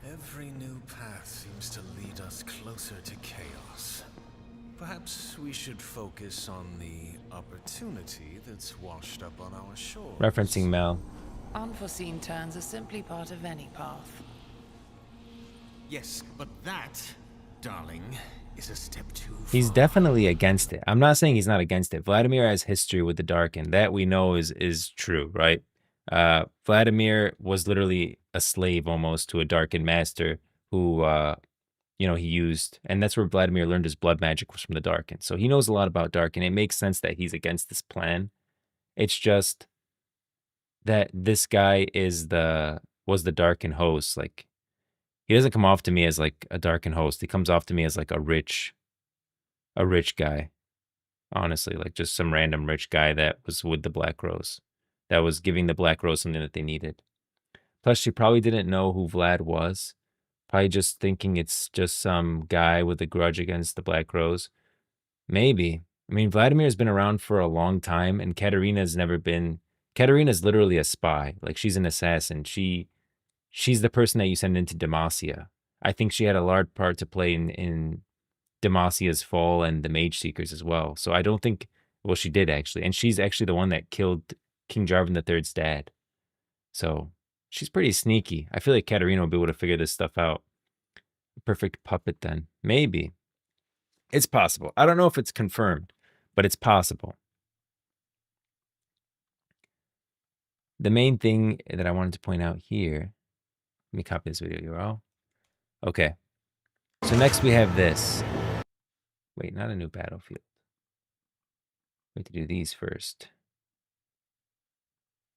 Every new path seems to lead us closer to chaos. Perhaps we should focus on the opportunity that's washed up on our shores. Referencing Mel. Unforeseen turns are simply part of any path. Yes, but that, darling, is a step too far. He's definitely against it. I'm not saying he's not against it. Vladimir has history with the Darkin. That we know is true, right? Vladimir was literally a slave almost to a Darkin master who, you know, he used. And that's where Vladimir learned his blood magic was from the Darkin. So he knows a lot about Darkin. It makes sense that he's against this plan. It's just that this guy was the Darkin host. Like, he doesn't come off to me as like a Darkin host. He comes off to me as like a rich guy. Honestly, like just some random rich guy that was with the Black Rose. That was giving the Black Rose something that they needed. Plus, she probably didn't know who Vlad was. Probably just thinking it's just some guy with a grudge against the Black Rose. Maybe. I mean, Vladimir's been around for a long time, and Katerina's literally a spy. Like, she's an assassin. She's the person that you send into Demacia. I think she had a large part to play in Demacia's fall and the Mage Seekers as well. So I don't think, well, she did actually. And she's actually the one that killed King Jarvan III's dad. So she's pretty sneaky. I feel like Katerina will be able to figure this stuff out. Perfect puppet then. Maybe. It's possible. I don't know if it's confirmed, but it's possible. The main thing that I wanted to point out here, let me copy this video URL. Okay. So next we have this. Wait, not a new battlefield. We have to do these first.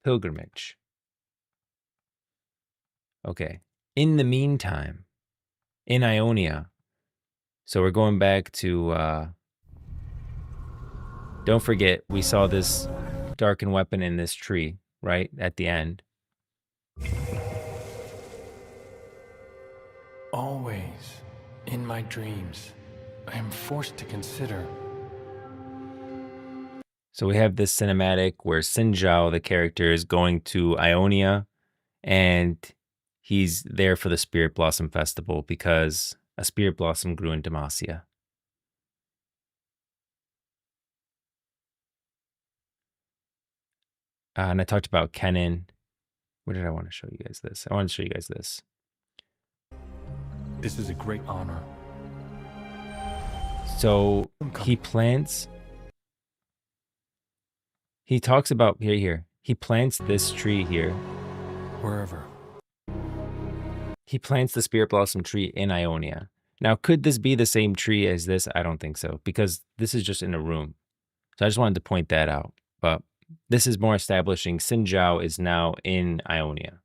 Pilgrimage. Okay. In the meantime, in Ionia, so we're going back to, don't forget, we saw this Darkin weapon in this tree, right? At the end. Always, in my dreams, I am forced to consider. So we have this cinematic where Sinjao, the character, is going to Ionia, and he's there for the Spirit Blossom Festival because a Spirit Blossom grew in Demacia. And I talked about Kennen. Where did I want to show you guys this? I want to show you guys this. This is a great honor. So he plants. He talks about here. He plants this tree here. Wherever. He plants the Spirit Blossom tree in Ionia. Now, could this be the same tree as this? I don't think so, because this is just in a room. So I just wanted to point that out. But this is more establishing Sinjao is now in Ionia.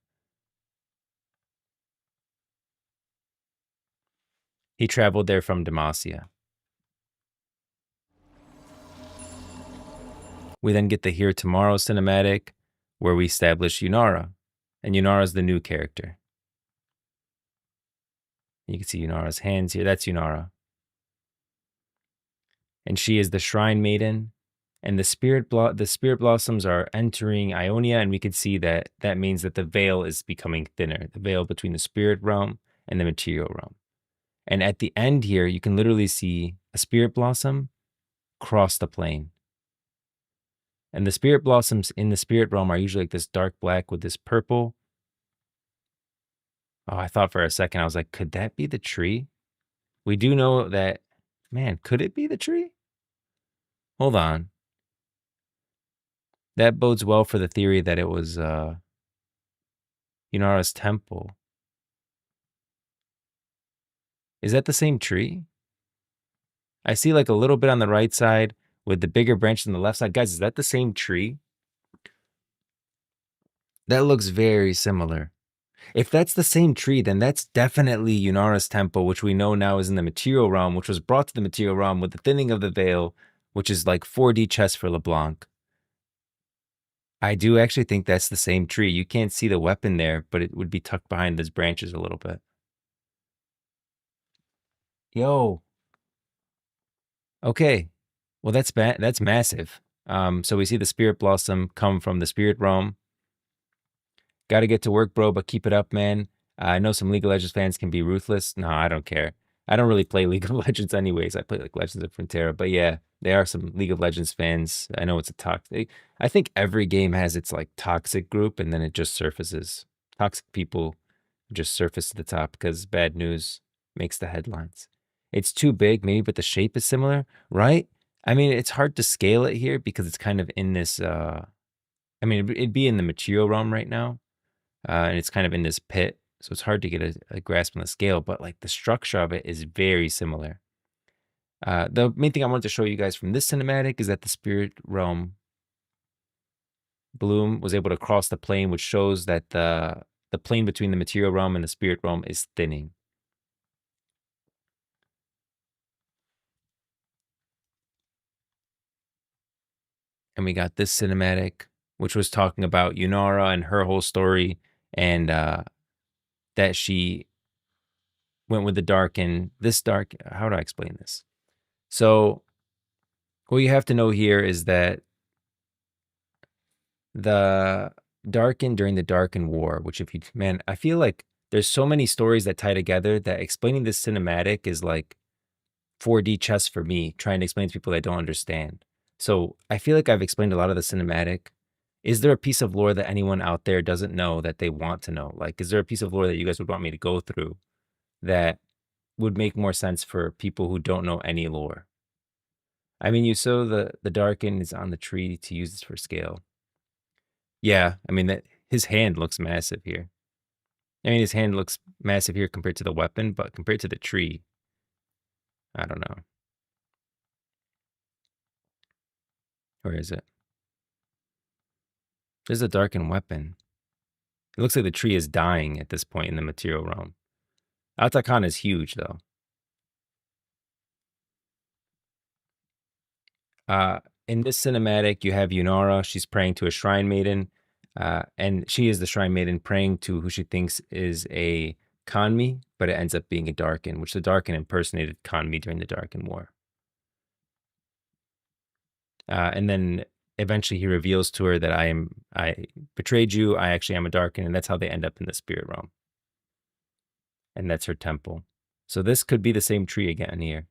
He traveled there from Demacia. We then get the Here Tomorrow cinematic, where we establish Yunara. And Yunara is the new character. You can see Yunara's hands here. That's Yunara. And she is the Shrine Maiden. And the Spirit Blossoms are entering Ionia, and we can see that that means that the veil is becoming thinner. The veil between the Spirit Realm and the Material Realm. And at the end here, you can literally see a Spirit Blossom cross the plane. And the Spirit Blossoms in the Spirit Realm are usually like this dark black with this purple. Oh, I thought for a second, I was like, could that be the tree? We do know that, man, could it be the tree? Hold on. That bodes well for the theory that it was Yunara's temple. Is that the same tree? I see like a little bit on the right side with the bigger branch on the left side. Guys, is that the same tree? That looks very similar. If that's the same tree, then that's definitely Yunara's temple, which we know now is in the Material Realm, which was brought to the Material Realm with the thinning of the veil, which is like 4D chess for LeBlanc. I do actually think that's the same tree. You can't see the weapon there, but it would be tucked behind those branches a little bit. Yo. Okay. Well, that's massive. So we see the Spirit Blossom come from the Spirit Realm. Got to get to work, bro, but keep it up, man. I know some League of Legends fans can be ruthless. No, I don't care. I don't really play League of Legends anyways. I play like Legends of Frontera. But yeah, there are some League of Legends fans. I know it's a toxic. I think every game has its like toxic group, and then it just surfaces. Toxic people just surface to the top because bad news makes the headlines. It's too big, maybe, but the shape is similar, right? I mean, it's hard to scale it here because it's kind of in this. I mean, it'd be in the Material Realm right now. And it's kind of in this pit, so it's hard to get a grasp on the scale, but like the structure of it is very similar. The main thing I wanted to show you guys from this cinematic is that the Spirit Realm bloom was able to cross the plane, which shows that the plane between the Material Realm and the Spirit Realm is thinning. And we got this cinematic, which was talking about Yunara and her whole story, and that she went with the Darkin. How do I explain this? So what you have to know here is that the Darkin during the Darkin War, which I feel like there's so many stories that tie together that explaining this cinematic is like 4D chess for me, trying to explain to people that don't understand. So I feel like I've explained a lot of the cinematic. Is there a piece of lore that anyone out there doesn't know that they want to know? Like, is there a piece of lore that you guys would want me to go through that would make more sense for people who don't know any lore? I mean, you saw the Darkin is on the tree to use this for scale. Yeah, I mean, his hand looks massive here. I mean, his hand looks massive here compared to the weapon, but compared to the tree, I don't know. Where is it? There's a Darkin weapon. It looks like the tree is dying at this point in the Material Realm. Atakan is huge, though. In this cinematic, you have Yunara. She's praying to a Shrine Maiden. And she is the Shrine Maiden praying to who she thinks is a Kanmi, but it ends up being a Darkin, which the Darkin impersonated Kanmi during the Darkin War. And then eventually he reveals to her that I betrayed you. I actually am a Darkin, and that's how they end up in the Spirit Realm. And that's her temple. So this could be the same tree again here.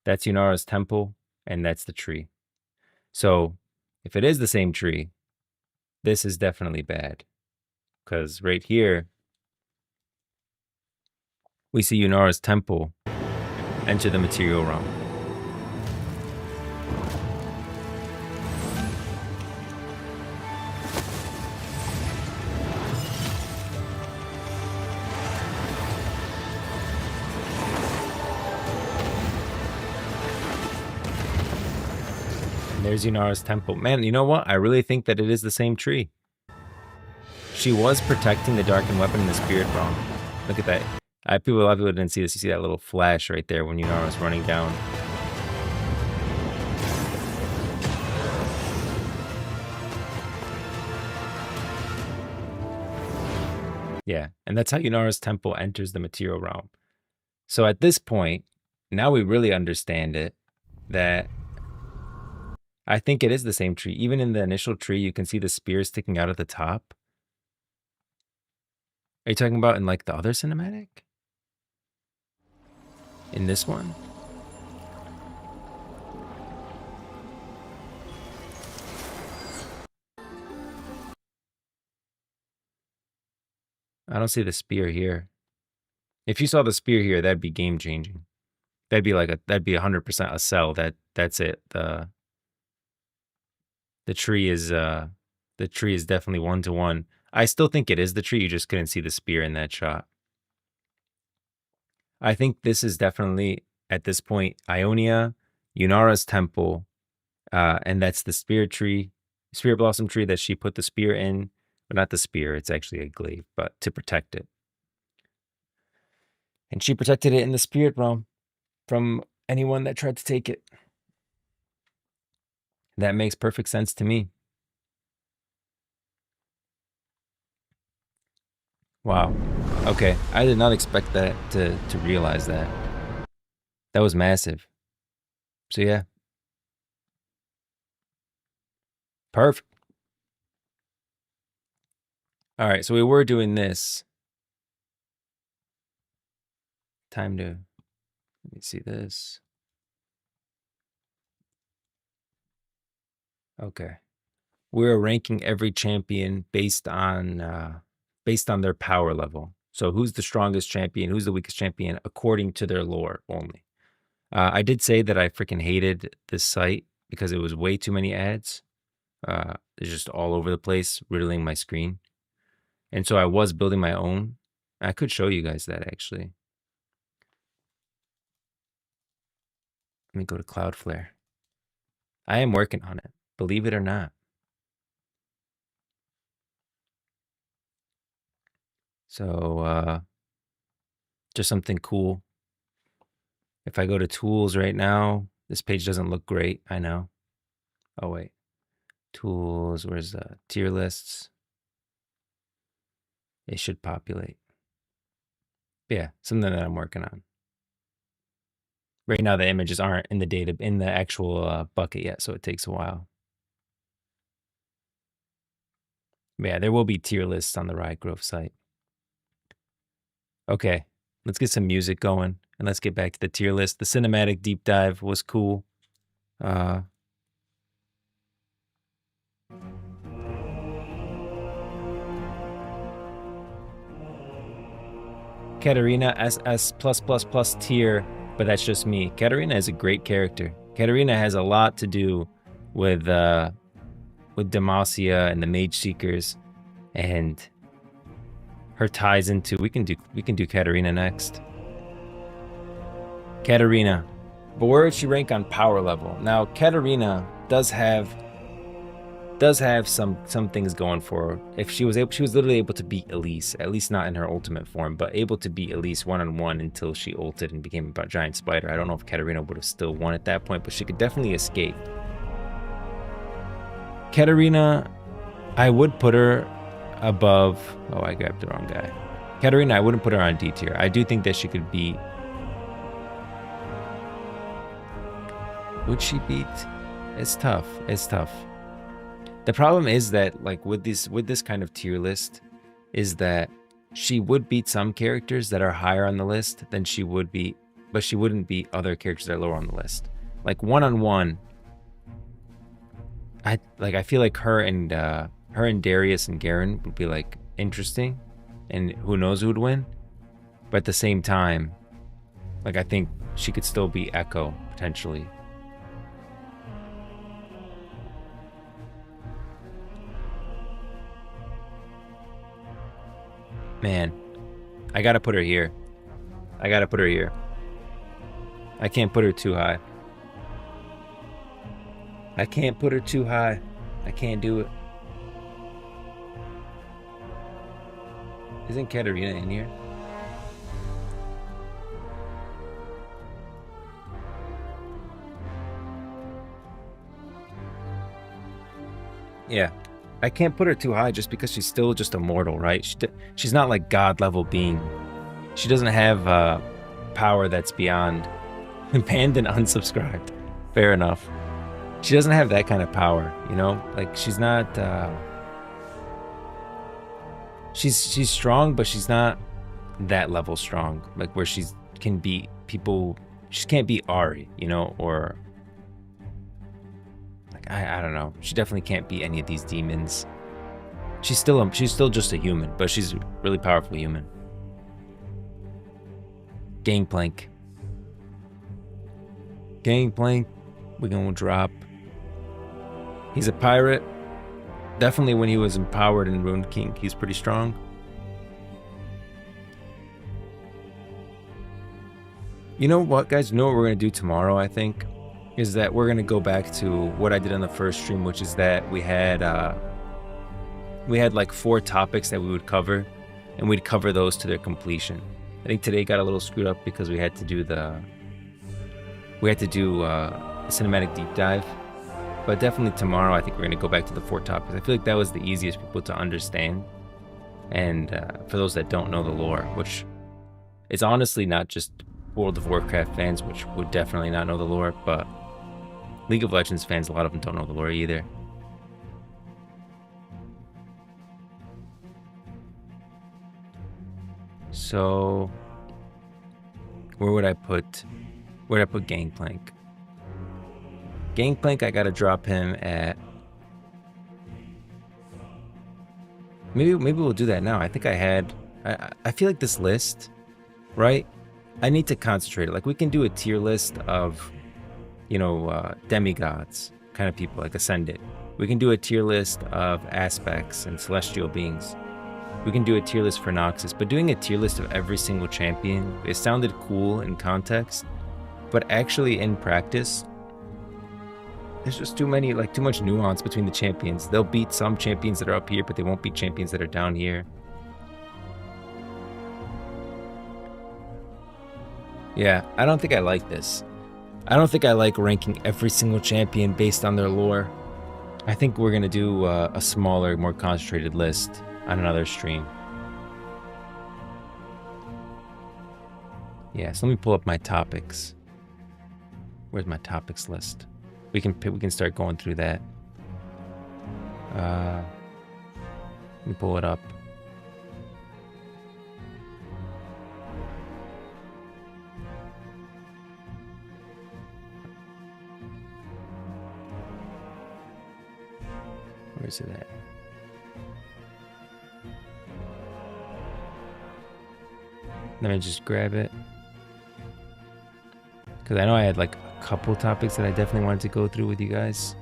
That's Yunara's temple, and that's the tree. So if it is the same tree, this is definitely bad. Because right here, we see Yunara's temple enter the Material Realm. There's Yunara's temple. Man, you know what? I really think that it is the same tree. She was protecting the Darkin weapon in the Spirit Realm. Look at that. A lot of people didn't see this. You see that little flash right there when Yunara was running down. Yeah, and that's how Yunara's temple enters the material realm. So at this point, now we really understand it, that I think it is the same tree. Even in the initial tree, you can see the spear sticking out at the top. Are you talking about in like the other cinematic? In this one? I don't see the spear here. If you saw the spear here, that'd be game changing. That'd be 100% a sell. That's it. The tree is definitely 1-to-1. I still think it is the tree. You just couldn't see the spear in that shot. I think this is definitely at this point Ionia, Yunara's temple, and that's the spirit blossom tree that she put the spear in. But not the spear, it's actually a glaive, but to protect it. And she protected it in the spirit realm from anyone that tried to take it. That makes perfect sense to me. Wow. Okay. I did not expect that to realize that. That was massive. So yeah. Perfect. All right, so we were doing this. Time to, let me see this. Okay. We're ranking every champion based on their power level. So who's the strongest champion, who's the weakest champion, according to their lore only. I did say that I freaking hated this site because it was way too many ads. They're just all over the place, riddling my screen. And so I was building my own. I could show you guys that actually. Let me go to Cloudflare. I am working on it, believe it or not. So just something cool. If I go to tools right now, this page doesn't look great, I know. Oh wait, tools, where's the tier lists? It should populate. Yeah, something that I'm working on. Right now, the images aren't in the actual bucket yet, so it takes a while. But yeah, there will be tier lists on the Riot Grove site. Okay, let's get some music going, and let's get back to the tier list. The cinematic deep dive was cool. Katarina SS+++ tier, but that's just me. Katarina is a great character. Katarina has a lot to do with Demacia and the Mage Seekers, and her ties into we can do Katarina next. Katarina, but where would she rank on power level? Now Katarina does have some things going for her. If she was literally able to beat Elise, at least not in her ultimate form, but able to beat Elise 1-on-1 until she ulted and became a giant spider. I don't know if Katarina would have still won at that point, but she could definitely escape. Katarina, I would put her above. Oh, I grabbed the wrong guy. Katarina, I wouldn't put her on D tier. I do think that she could beat. Would she beat? It's tough. It's tough. The problem is that, like, with this kind of tier list, is that she would beat some characters that are higher on the list than she would beat, but she wouldn't beat other characters that are lower on the list. Like 1-on-1, I feel like her and Darius and Garen would be like interesting, and who knows who would win. But at the same time, like, I think she could still beat Echo potentially. Man, I gotta put her here. I gotta put her here. I can't put her too high. I can't put her too high. I can't do it. Isn't Katarina in here? Yeah. I can't put her too high just because she's still just a mortal, right? She's not like god level being. She doesn't have power that's beyond. Banned and unsubscribed. Fair enough. She doesn't have that kind of power, you know? Like she's not she's strong, but she's not that level strong. Like where she's can beat people. She can't beat Ari, you know, or like I don't know. She definitely can't beat any of these demons. She's still just a human, but she's a really powerful human. Gangplank. Gangplank. We're gonna drop. He's a pirate. Definitely when he was empowered in Rune King, he's pretty strong. You know what, guys? You know what we're gonna do tomorrow, I think? Is that we're gonna go back to what I did on the first stream, which is that we had like 4 topics that we would cover, and we'd cover those to their completion. I think today got a little screwed up because we had to do a cinematic deep dive. But definitely tomorrow, I think we're going to go back to the 4 topics. I feel like that was the easiest people to understand. And for those that don't know the lore, which is honestly not just World of Warcraft fans, which would definitely not know the lore, but League of Legends fans, a lot of them don't know the lore either. So, where would I put Gangplank? Gangplank, I gotta drop him at... Maybe we'll do that now. I think I feel like this list, right? I need to concentrate it. Like, we can do a tier list of, you know, demigods, kind of people, like Ascended. We can do a tier list of aspects and celestial beings. We can do a tier list for Noxus, but doing a tier list of every single champion, it sounded cool in context, but actually in practice, there's just too much nuance between the champions. They'll beat some champions that are up here, but they won't beat champions that are down here. Yeah, I don't think I like this. I don't think I like ranking every single champion based on their lore. I think we're gonna do a smaller, more concentrated list on another stream. Yeah, so let me pull up my topics. Where's my topics list? We can start going through that. Let me pull it up. Where is it at? Let me just grab it. Because I know I had like a couple topics that I definitely wanted to go through with you guys.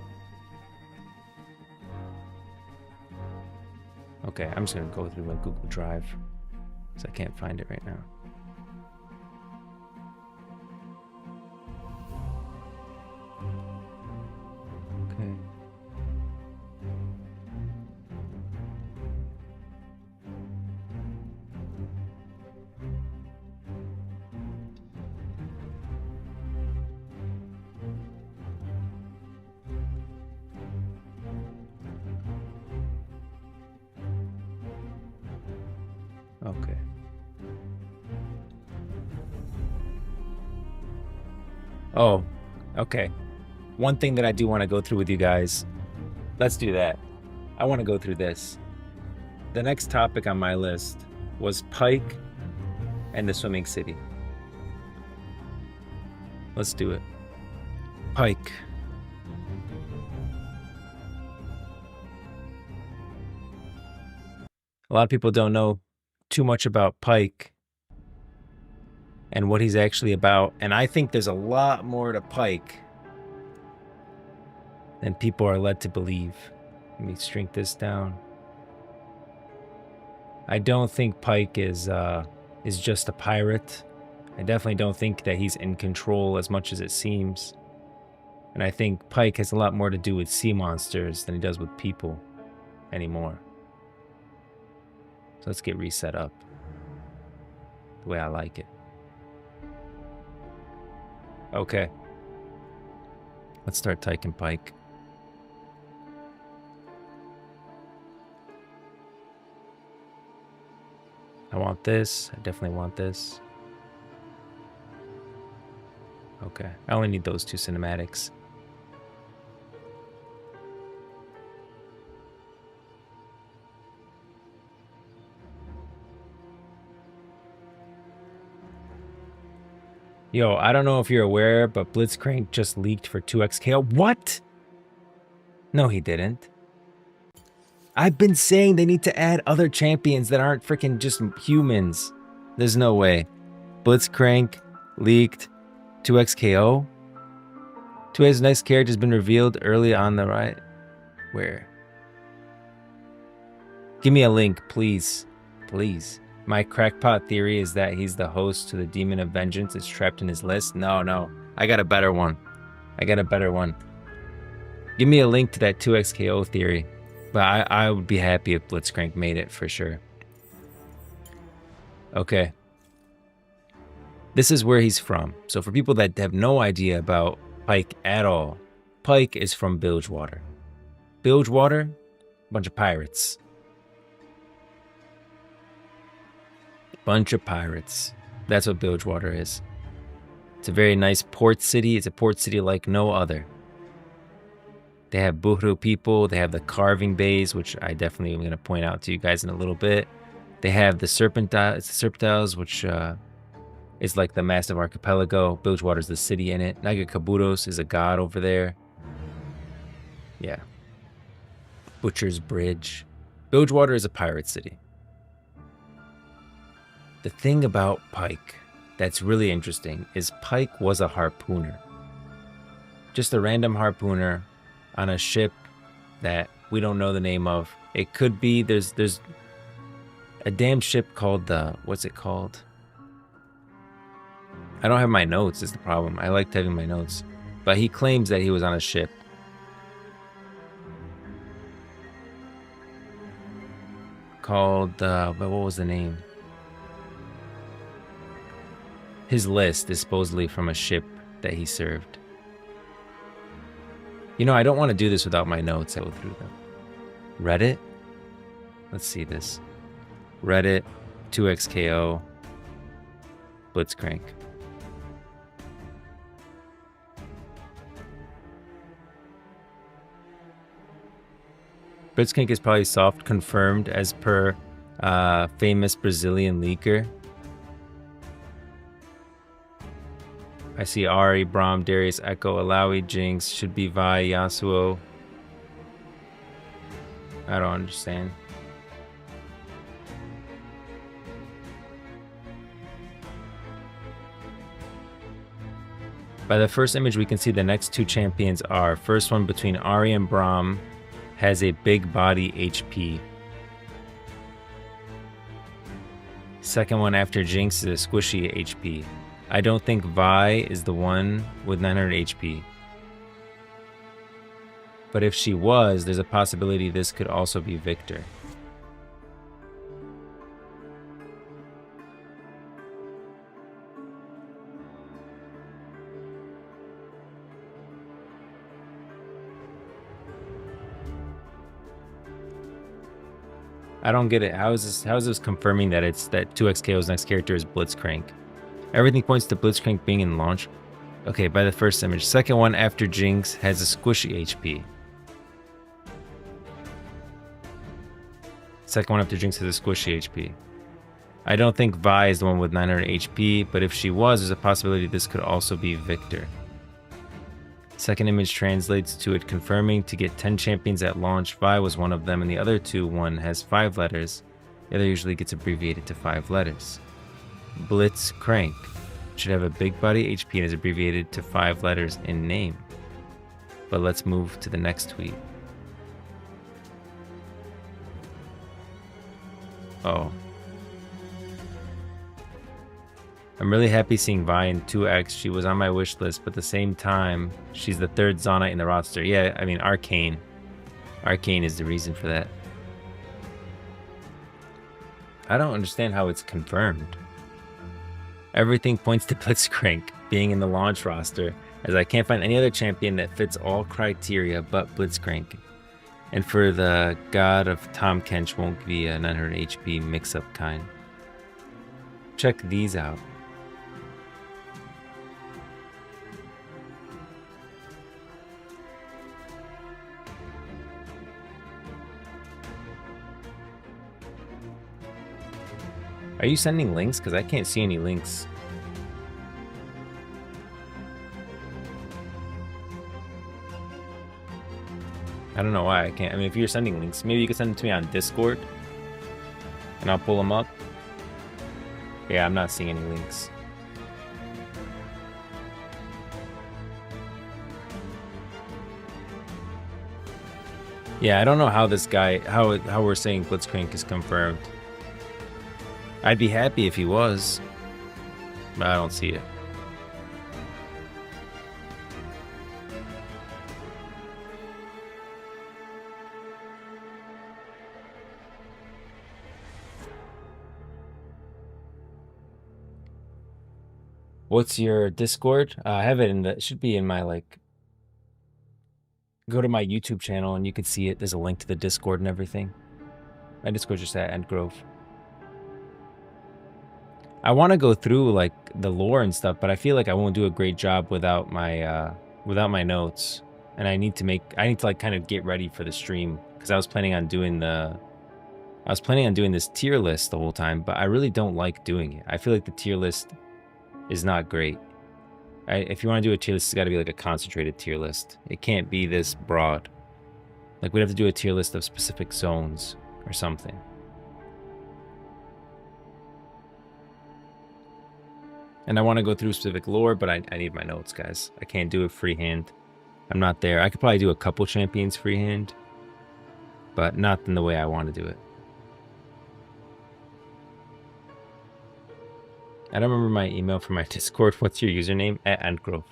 Okay, I'm just going to go through my Google Drive. Because I can't find it right now. Okay. Okay. Oh, okay. One thing that I do want to go through with you guys. Let's do that. I want to go through this. The next topic on my list was Pike and the Swimming City. Let's do it. Pike. A lot of people don't know too much about Pike and what he's actually about, and I think there's a lot more to Pike than people are led to believe. Let me shrink this down. I don't think Pike is just a pirate. I definitely don't think that he's in control as much as it seems. And I think Pike has a lot more to do with sea monsters than he does with people anymore. So let's get reset up the way I like it. Okay. Let's start typing Pike. I want this. I definitely want this. Okay. I only need those 2 cinematics. Yo, I don't know if you're aware, but Blitzcrank just leaked for 2XKO. What? No, he didn't. I've been saying they need to add other champions that aren't freaking just humans. There's no way. Blitzcrank leaked 2XKO. 2A's next character has been revealed early on the right. Where? Give me a link, please. Please. My crackpot theory is that he's the host to the Demon of Vengeance. It's trapped in his list. No. I got a better one. Give me a link to that 2XKO theory. But I would be happy if Blitzcrank made it for sure. Okay. This is where he's from. So for people that have no idea about Pike at all, Pike is from Bilgewater. Bilgewater, bunch of pirates. Bunch of pirates. That's what Bilgewater is. It's a very nice port city. It's a port city like no other. They have Buhru people. They have the carving bays, which I definitely am going to point out to you guys in a little bit. They have the Serpentiles, which is like the massive archipelago. Bilgewater's the city in it. Nagakaburos is a god over there. Yeah. Butcher's Bridge. Bilgewater is a pirate city. The thing about Pike that's really interesting is Pike was a harpooner. Just a random harpooner on a ship that we don't know the name of. It could be, there's a damn ship called what's it called? I don't have my notes is the problem. I liked having my notes. But he claims that he was on a ship. Called, but what was the name? His list is supposedly from a ship that he served. You know, I don't want to do this without my notes. I will through them. Reddit? Let's see this. Reddit, 2XKO, Blitzcrank. Blitzcrank is probably soft confirmed as per famous Brazilian leaker. I see Ari, Braum, Darius, Echo, Alawi, Jinx, should be Vi, Yasuo. I don't understand. By the first image, we can see the next 2 champions are. First one between Ari and Braum has a big body HP. Second one after Jinx is a squishy HP. I don't think Vi is the one with 900 HP. But if she was, there's a possibility this could also be Victor. I don't get it. How is this confirming that it's that 2XKO's next character is Blitzcrank? Everything points to Blitzcrank being in launch. Okay, by the first image. Second one after Jinx has a squishy HP. Second one after Jinx has a squishy HP. I don't think Vi is the one with 900 HP, but if she was, there's a possibility this could also be Victor. Second image translates to it confirming to get 10 champions at launch. Vi was one of them, and the other two, one has 5 letters. The other usually gets abbreviated to 5 letters. Blitzcrank should have a big body HP and is abbreviated to 5 letters in name. But let's move to the next tweet. Oh. I'm really happy seeing Vi in 2X. She was on my wish list, but at the same time, she's the 3rd Zonite in the roster. Yeah, I mean, Arcane. Arcane is the reason for that. I don't understand how it's confirmed. Everything points to Blitzcrank being in the launch roster, as I can't find any other champion that fits all criteria but Blitzcrank. And for the god of Tom Kench won't be a 900 HP mix-up kind. check these out. Are you sending links? Because I can't see any links. I don't know why I can't. I mean, if you're sending links, maybe you could send them to me on Discord and I'll pull them up. Yeah, I'm not seeing any links. Yeah, I don't know how this guy, how we're saying Blitzcrank is confirmed. I'd be happy if he was, but I don't see it. What's your Discord? I have it in the, it should be in my, like, go to my YouTube channel and you can see it. There's a link to the Discord and everything. My Discord's just at Endgrove. I want to go through, like, the lore and stuff, but I feel like I won't do a great job without my notes. And I need to like kind of get ready for the stream, because I was planning on doing this tier list the whole time, but I really don't like doing it. I feel like the tier list is not great. If you want to do a tier list, it's got to be like a concentrated tier list. It can't be this broad. Like, we'd have to do a tier list of specific zones or something. And I want to go through specific lore, but I need my notes, guys. I can't do it freehand. I'm not there. I could probably do a couple champions freehand, but not in the way I want to do it. I don't remember my email for my Discord. What's your username? At Antgrove.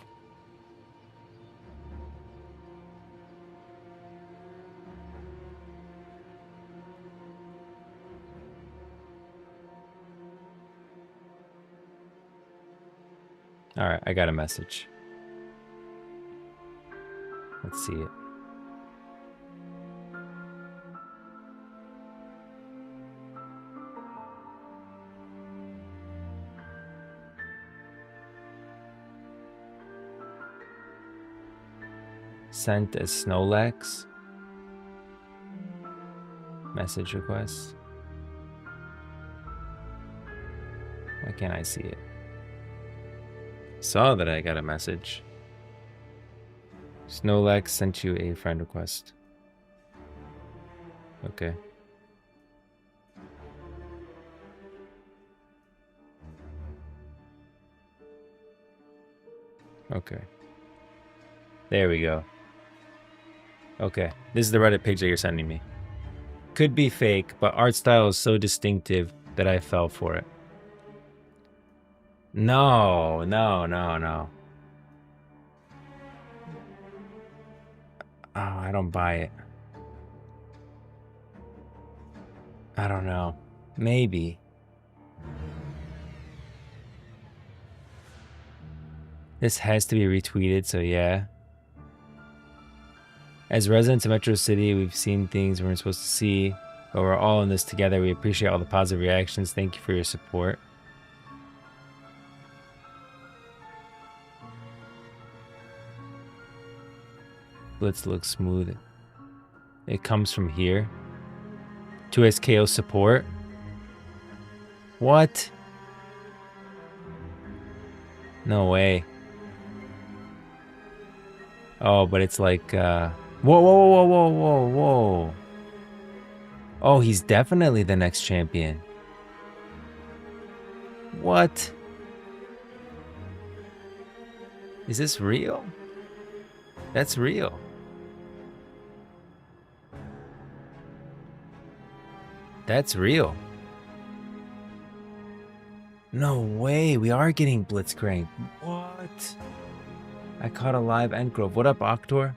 Alright, I got a message. Let's see it. Sent as Snowlax. Message request. Why can't I see it? Saw that I got a message. Snowlax sent you a friend request. Okay. Okay. There we go. Okay. This is the Reddit page that you're sending me. Could be fake, but art style is so distinctive that I fell for it. No. Oh, I don't buy it. I don't know. Maybe. This has to be retweeted, so yeah. As residents of Metro City, we've seen things we weren't supposed to see, but we're all in this together. We appreciate all the positive reactions. Thank you for your support. Blitz looks smooth. It comes from here. 2SKO support. What? No way. Oh, but it's like, whoa. Oh, he's definitely the next champion. What? Is this real? That's real. That's real. No way, we are getting Blitzcrank. What? I caught a live Endgrove. What up, Octor?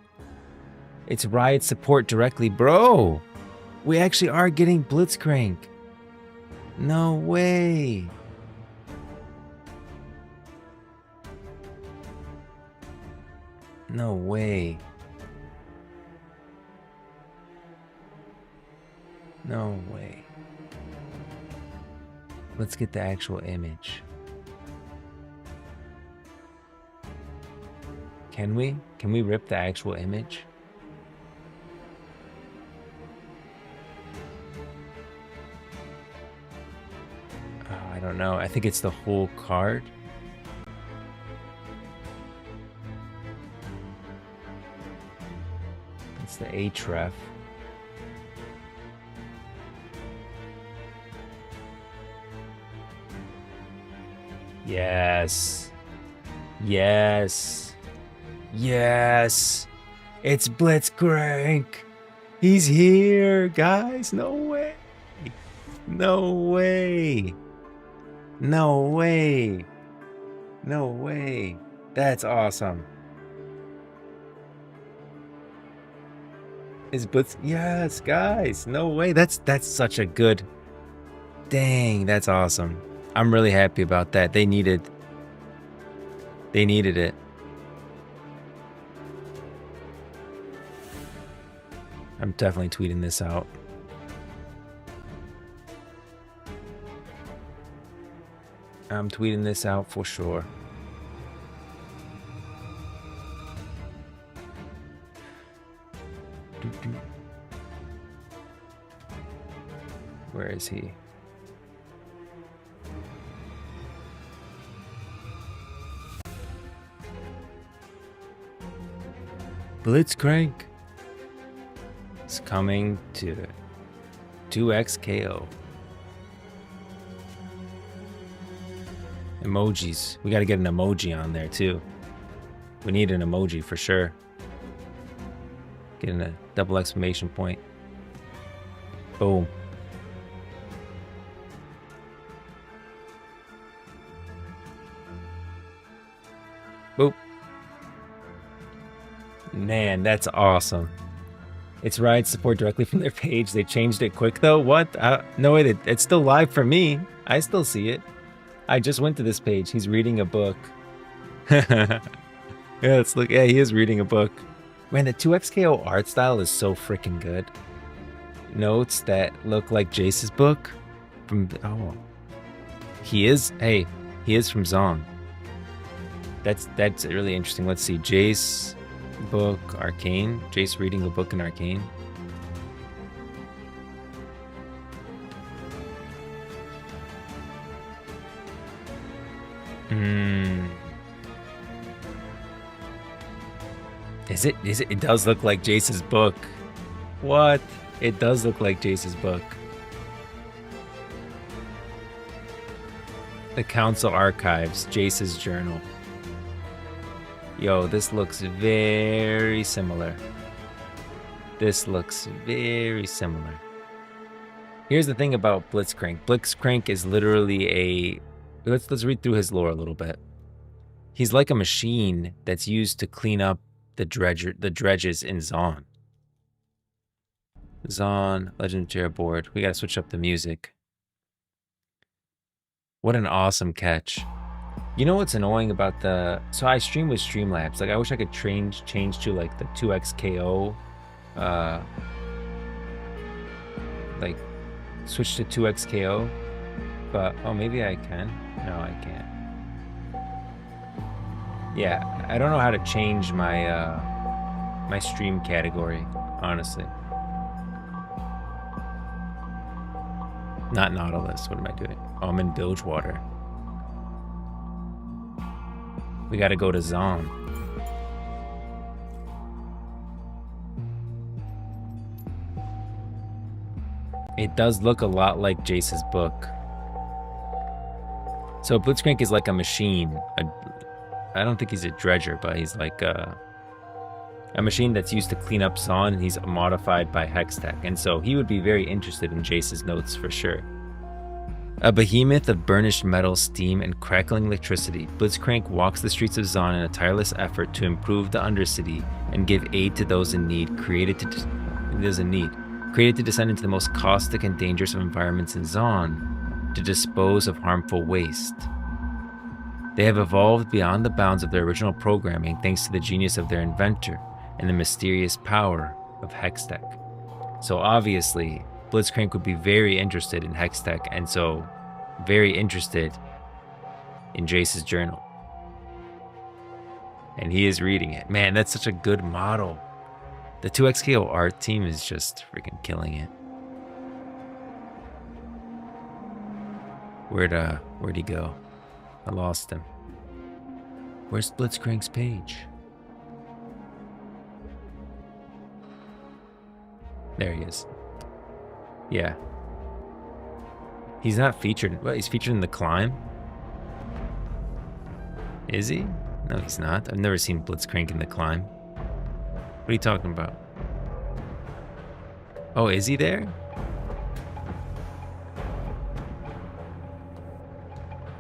It's Riot support directly. Bro, we actually are getting Blitzcrank. No way. No way. No way. Let's get the actual image. Can we? Can we rip the actual image? Oh, I don't know. I think it's the whole card. It's the href. Yes. Yes. Yes. It's Blitzcrank. He's here, guys. No way. No way. No way. No way. That's awesome. Is Blitz? Yes, guys. No way. That's such a good. Dang, that's awesome. I'm really happy about that. They needed it. I'm definitely tweeting this out. I'm tweeting this out for sure. Where is he? Blitzcrank is coming to 2XKO. Emojis. We got to get an emoji on there too. We need an emoji for sure. Getting a double exclamation point. Boom. Boop. Man, that's awesome. It's ride support directly from their page. They changed it quick though. What? No way. It's still live for me. I still see it. I just went to this page. He's reading a book. Yeah, let's look. Yeah, he is reading a book. Man, the 2XKO art style is so freaking good. Notes that look like Jace's book. Oh. He is. Hey, he is from Zon. That's really interesting. Let's see. Jace book, Arcane. Jace reading a book in Arcane. Is it? It does look like Jace's book. What? It does look like Jace's book. The Council Archives, Jace's journal. Yo, this looks very similar. This looks very similar. Here's the thing about Blitzcrank. Blitzcrank is literally a... Let's read through his lore a little bit. He's like a machine that's used to clean up the dredges in Zon. Zon, Legendary board. We gotta switch up the music. What an awesome catch. You know what's annoying about the... So I stream with Streamlabs. Like, I wish I could change to, like, the 2XKO. Like, switch to 2XKO. But, oh, maybe I can. No, I can't. Yeah, I don't know how to change my, my stream category, honestly. Not Nautilus. What am I doing? Oh, I'm in Bilgewater. We gotta go to Zon. It does look a lot like Jace's book. So Blitzcrank is like a machine. I don't think he's a dredger, but he's like a machine that's used to clean up Zon, and he's modified by Hextech. And so he would be very interested in Jace's notes for sure. A behemoth of burnished metal, steam, and crackling electricity, Blitzcrank walks the streets of Zon in a tireless effort to improve the Undercity and give aid to those in need, created to descend into the most caustic and dangerous of environments in Zon, to dispose of harmful waste. They have evolved beyond the bounds of their original programming thanks to the genius of their inventor and the mysterious power of Hextech. So obviously, Blitzcrank would be very interested in Hextech, and so very interested in Jace's journal. And he is reading it. Man, that's such a good model. The 2XKO art team is just freaking killing it. Where'd he go? I lost him. Where's Blitzcrank's page? There he is. Yeah. He's not featured. What, he's featured in The Climb? Is he? No, he's not. I've never seen Blitzcrank in The Climb. What are you talking about? Oh, is he there?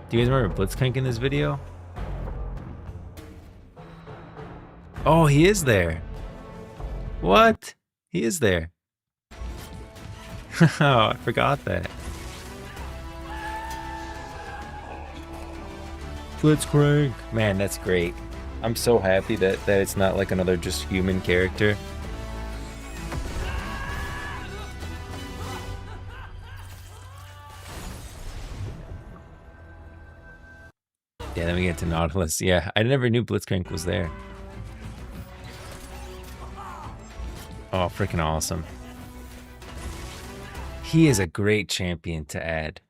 Do you guys remember Blitzcrank in this video? Oh, he is there. What? He is there. Oh, I forgot that. Blitzcrank. Man, that's great. I'm so happy that it's not like another just human character. Yeah, then we get to Nautilus. Yeah, I never knew Blitzcrank was there. Oh, freaking awesome. He is a great champion to add.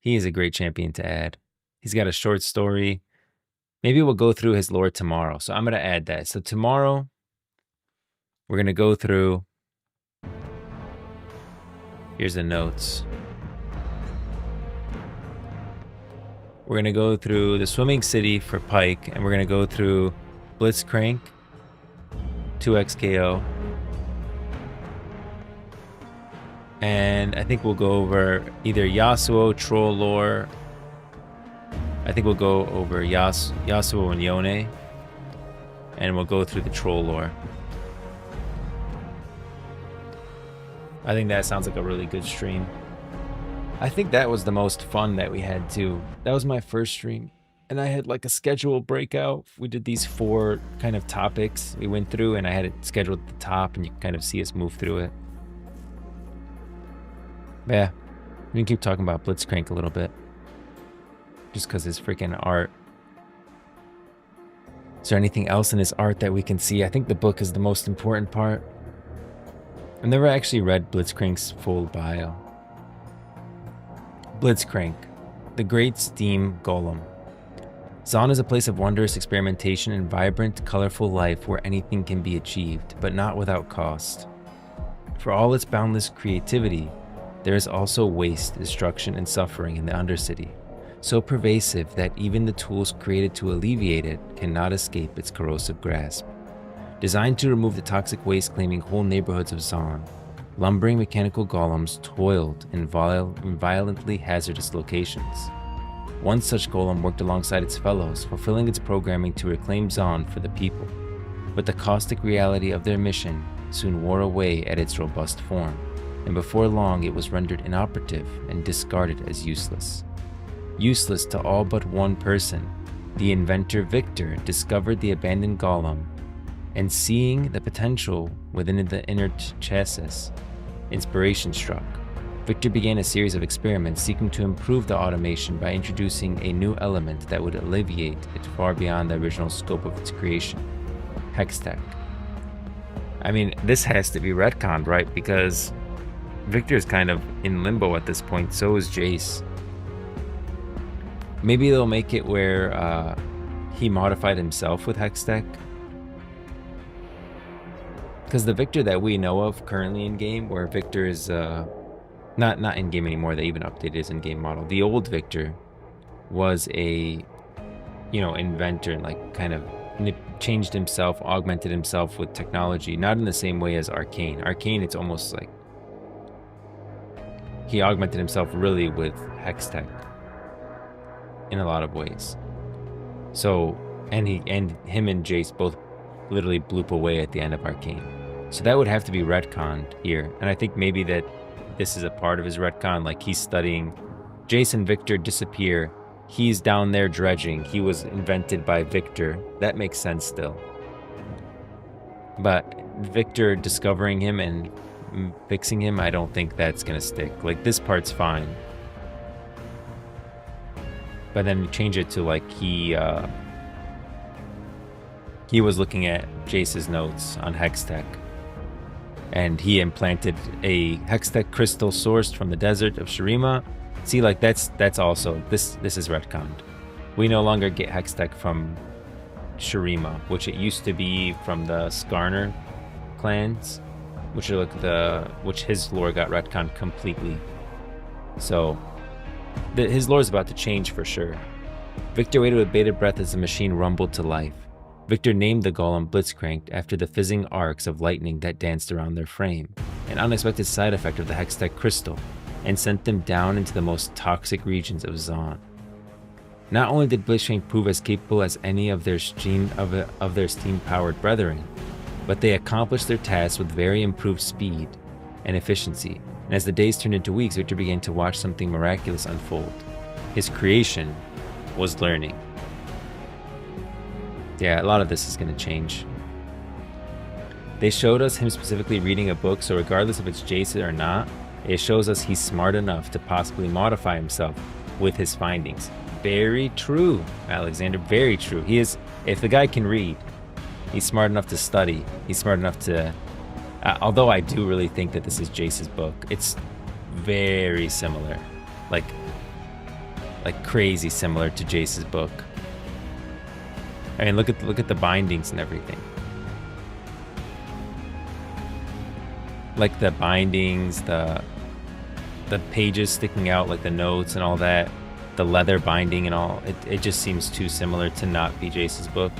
He is a great champion to add. He's got a short story. Maybe we'll go through his lore tomorrow. So I'm going to add that. So tomorrow, we're going to go through. Here's the notes. We're going to go through the Swimming City for Pike, and we're going to go through Blitzcrank, 2XKO. And I think we'll go over either Yasuo, Troll Lore. I think we'll go over Yasuo and Yone. And we'll go through the Troll Lore. I think that sounds like a really good stream. I think that was the most fun that we had too. That was my first stream. And I had like a schedule breakout. We did these 4 kind of topics we went through, and I had it scheduled at the top, and you can kind of see us move through it. Yeah, we can keep talking about Blitzcrank a little bit. Just because his freaking art. Is there anything else in his art that we can see? I think the book is the most important part. I've never actually read Blitzcrank's full bio. Blitzcrank, the great steam golem. Zon is a place of wondrous experimentation and vibrant, colorful life where anything can be achieved, but not without cost. For all its boundless creativity, there is also waste, destruction, and suffering in the Undercity, so pervasive that even the tools created to alleviate it cannot escape its corrosive grasp. Designed to remove the toxic waste claiming whole neighborhoods of Zon, lumbering mechanical golems toiled in violently hazardous locations. One such golem worked alongside its fellows, fulfilling its programming to reclaim Zon for the people, but the caustic reality of their mission soon wore away at its robust form, and before long it was rendered inoperative and discarded as useless. Useless to all but one person, the inventor Victor discovered the abandoned golem, and seeing the potential within the inner chassis, inspiration struck. Victor began a series of experiments seeking to improve the automation by introducing a new element that would alleviate it far beyond the original scope of its creation, Hextech. I mean, this has to be retconned, right? Because Victor's kind of in limbo at this point, so is Jace. Maybe they'll make it where he modified himself with Hextech. Because the Victor that we know of currently in game, where Victor is not in game anymore, they even updated his in-game model. The old Victor was a, inventor, and like kind of changed himself, augmented himself with technology, not in the same way as Arcane. Arcane, it's almost like he augmented himself really with Hextech in a lot of ways. So, and him and Jace both literally bloop away at the end of Arcane. So that would have to be retconned here. And I think maybe that this is a part of his retcon, like he's studying. Jace and Victor disappear. He's down there dredging. He was invented by Victor. That makes sense still. But Victor discovering him and fixing him, I don't think that's gonna stick. Like, this part's fine. But then change it to like he was looking at Jace's notes on Hextech, and he implanted a Hextech crystal sourced from the desert of Shurima. See, like that's also this is retconned. We no longer get Hextech from Shurima, which it used to be from the Skarner clans, which are like which his lore got retconned completely. So his lore is about to change for sure. Victor waited with bated breath as the machine rumbled to life. Victor named the golem Blitzcrank after the fizzing arcs of lightning that danced around their frame, an unexpected side effect of the Hextech crystal, and sent them down into the most toxic regions of Zon. Not only did Blitzcrank prove as capable as any of their steam-powered brethren, but they accomplished their tasks with very improved speed and efficiency, and as the days turned into weeks, Victor began to watch something miraculous unfold. His creation was learning. Yeah, a lot of this is going to change. They showed us him specifically reading a book, so regardless if it's Jason or not, it shows us he's smart enough to possibly modify himself with his findings. Very true, Alexander, very true. He is, if the guy can read, he's smart enough to study. He's smart enough to, although I do really think that this is Jace's book. It's very similar, like crazy similar to Jace's book. I mean, look at the bindings and everything. Like the bindings, the pages sticking out, like the notes and all that, the leather binding and all. It just seems too similar to not be Jace's book.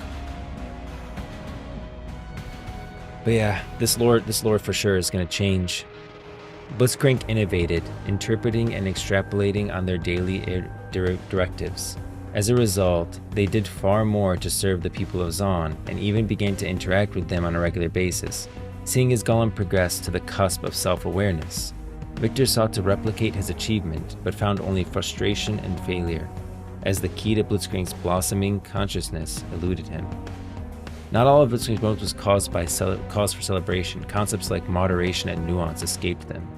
But yeah, this lore for sure is going to change. Blitzcrank innovated, interpreting and extrapolating on their daily directives. As a result, they did far more to serve the people of Zon, and even began to interact with them on a regular basis. Seeing his golem progress to the cusp of self-awareness, Victor sought to replicate his achievement, but found only frustration and failure, as the key to Blitzcrank's blossoming consciousness eluded him. Not all of Blitzcrank's growth was cause for celebration. Concepts like moderation and nuance escaped them,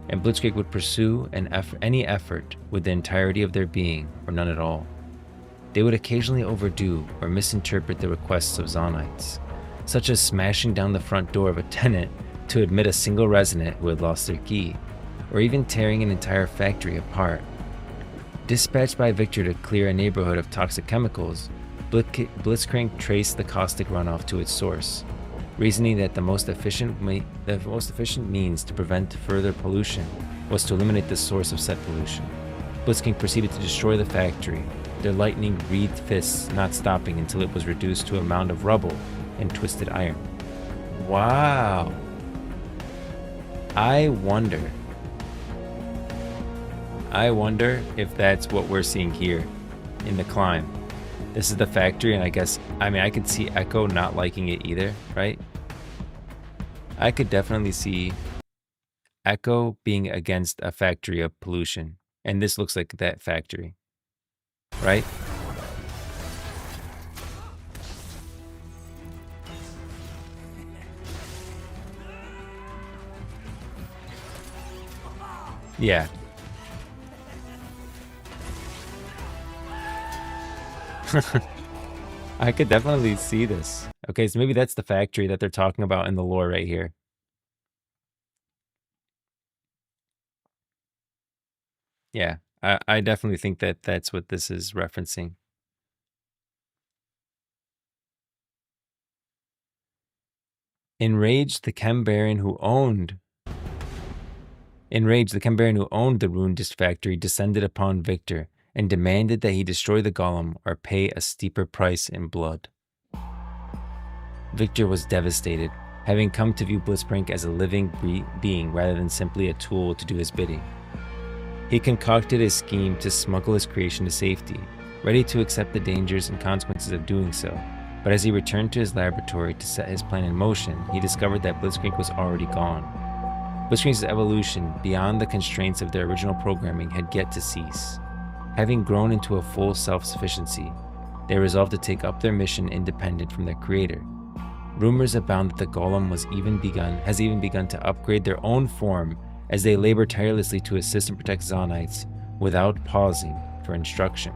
and Blitzcrank would pursue any effort with the entirety of their being, or none at all. They would occasionally overdo or misinterpret the requests of Zonites, such as smashing down the front door of a tenant to admit a single resident who had lost their key, or even tearing an entire factory apart. Dispatched by Victor to clear a neighborhood of toxic chemicals, Blitzcrank traced the caustic runoff to its source, reasoning that the most efficient means to prevent further pollution was to eliminate the source of said pollution. Blitzcrank proceeded to destroy the factory, their lightning-wreathed fists not stopping until it was reduced to a mound of rubble and twisted iron. Wow. I wonder if that's what we're seeing here in the climb. This is the factory, and I could see Echo not liking it either, right? I could definitely see Echo being against a factory of pollution, and this looks like that factory, right? Yeah. I could definitely see this. Okay, so maybe that's the factory that they're talking about in the lore right here. Yeah, I definitely think that that's what this is referencing. Enraged, the Chem Baron who owned the ruined factory descended upon Victor and demanded that he destroy the golem or pay a steeper price in blood. Victor was devastated, having come to view Blitzcrank as a living being rather than simply a tool to do his bidding. He concocted a scheme to smuggle his creation to safety, ready to accept the dangers and consequences of doing so. But as he returned to his laboratory to set his plan in motion, he discovered that Blitzcrank was already gone. Blitzcrank's evolution beyond the constraints of their original programming had yet to cease. Having grown into a full self-sufficiency, they resolved to take up their mission independent from their creator. Rumors abound that the golem has even begun to upgrade their own form as they labor tirelessly to assist and protect Zonites without pausing for instruction.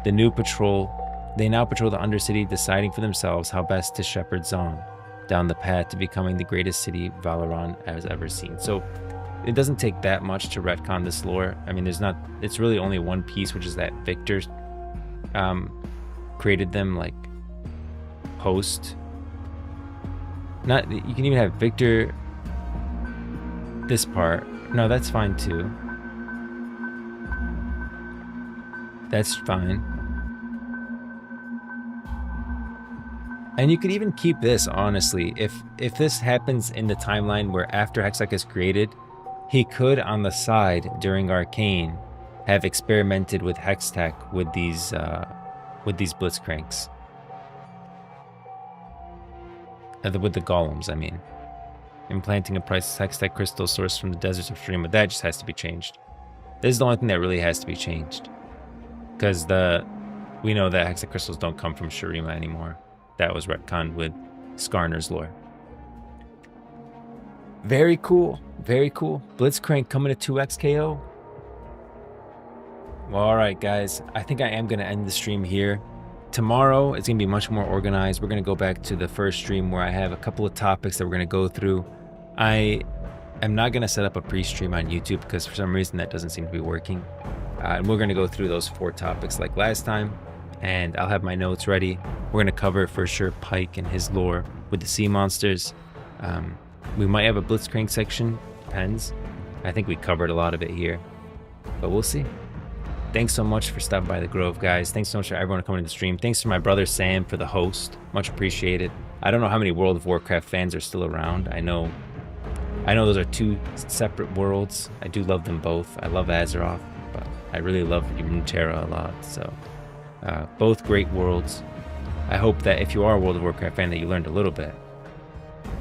They now patrol the Undercity, deciding for themselves how best to shepherd Zon down the path to becoming the greatest city Valoran has ever seen. So it doesn't take that much to retcon this lore. I mean, it's really only one piece, which is that Victor created them like post. You can even have Victor this part. No, that's fine too. That's fine. And you could even keep this, honestly. If this happens in the timeline where after Hextech is created, he could on the side during Arcane have experimented with Hextech with these Blitzcranks. With the golems, I mean. Implanting a priceless Hextech crystal sourced from the deserts of Shurima. That just has to be changed. This is the only thing that really has to be changed. Because we know that Hextech crystals don't come from Shurima anymore. That was retconned with Skarner's lore. Very cool. Very cool. Blitzcrank coming to 2x KO. Well, alright guys. I think I am going to end the stream here. Tomorrow it's going to be much more organized. We're going to go back to the first stream where I have a couple of topics that we're going to go through. I am not going to set up a pre-stream on YouTube because for some reason that doesn't seem to be working. And we're going to go through those 4 topics like last time. And I'll have my notes ready. We're going to cover for sure Pike and his lore with the sea monsters. We might have a Blitzcrank section. Depends. I think we covered a lot of it here. But we'll see. Thanks so much for stopping by the Grove, guys. Thanks so much for everyone coming to the stream. Thanks to my brother Sam for the host. Much appreciated. I don't know how many World of Warcraft fans are still around. I know those are 2 separate worlds. I do love them both. I love Azeroth, but I really love RUNETERRA a lot. So both great worlds. I hope that if you are a World of Warcraft fan that you learned a little bit.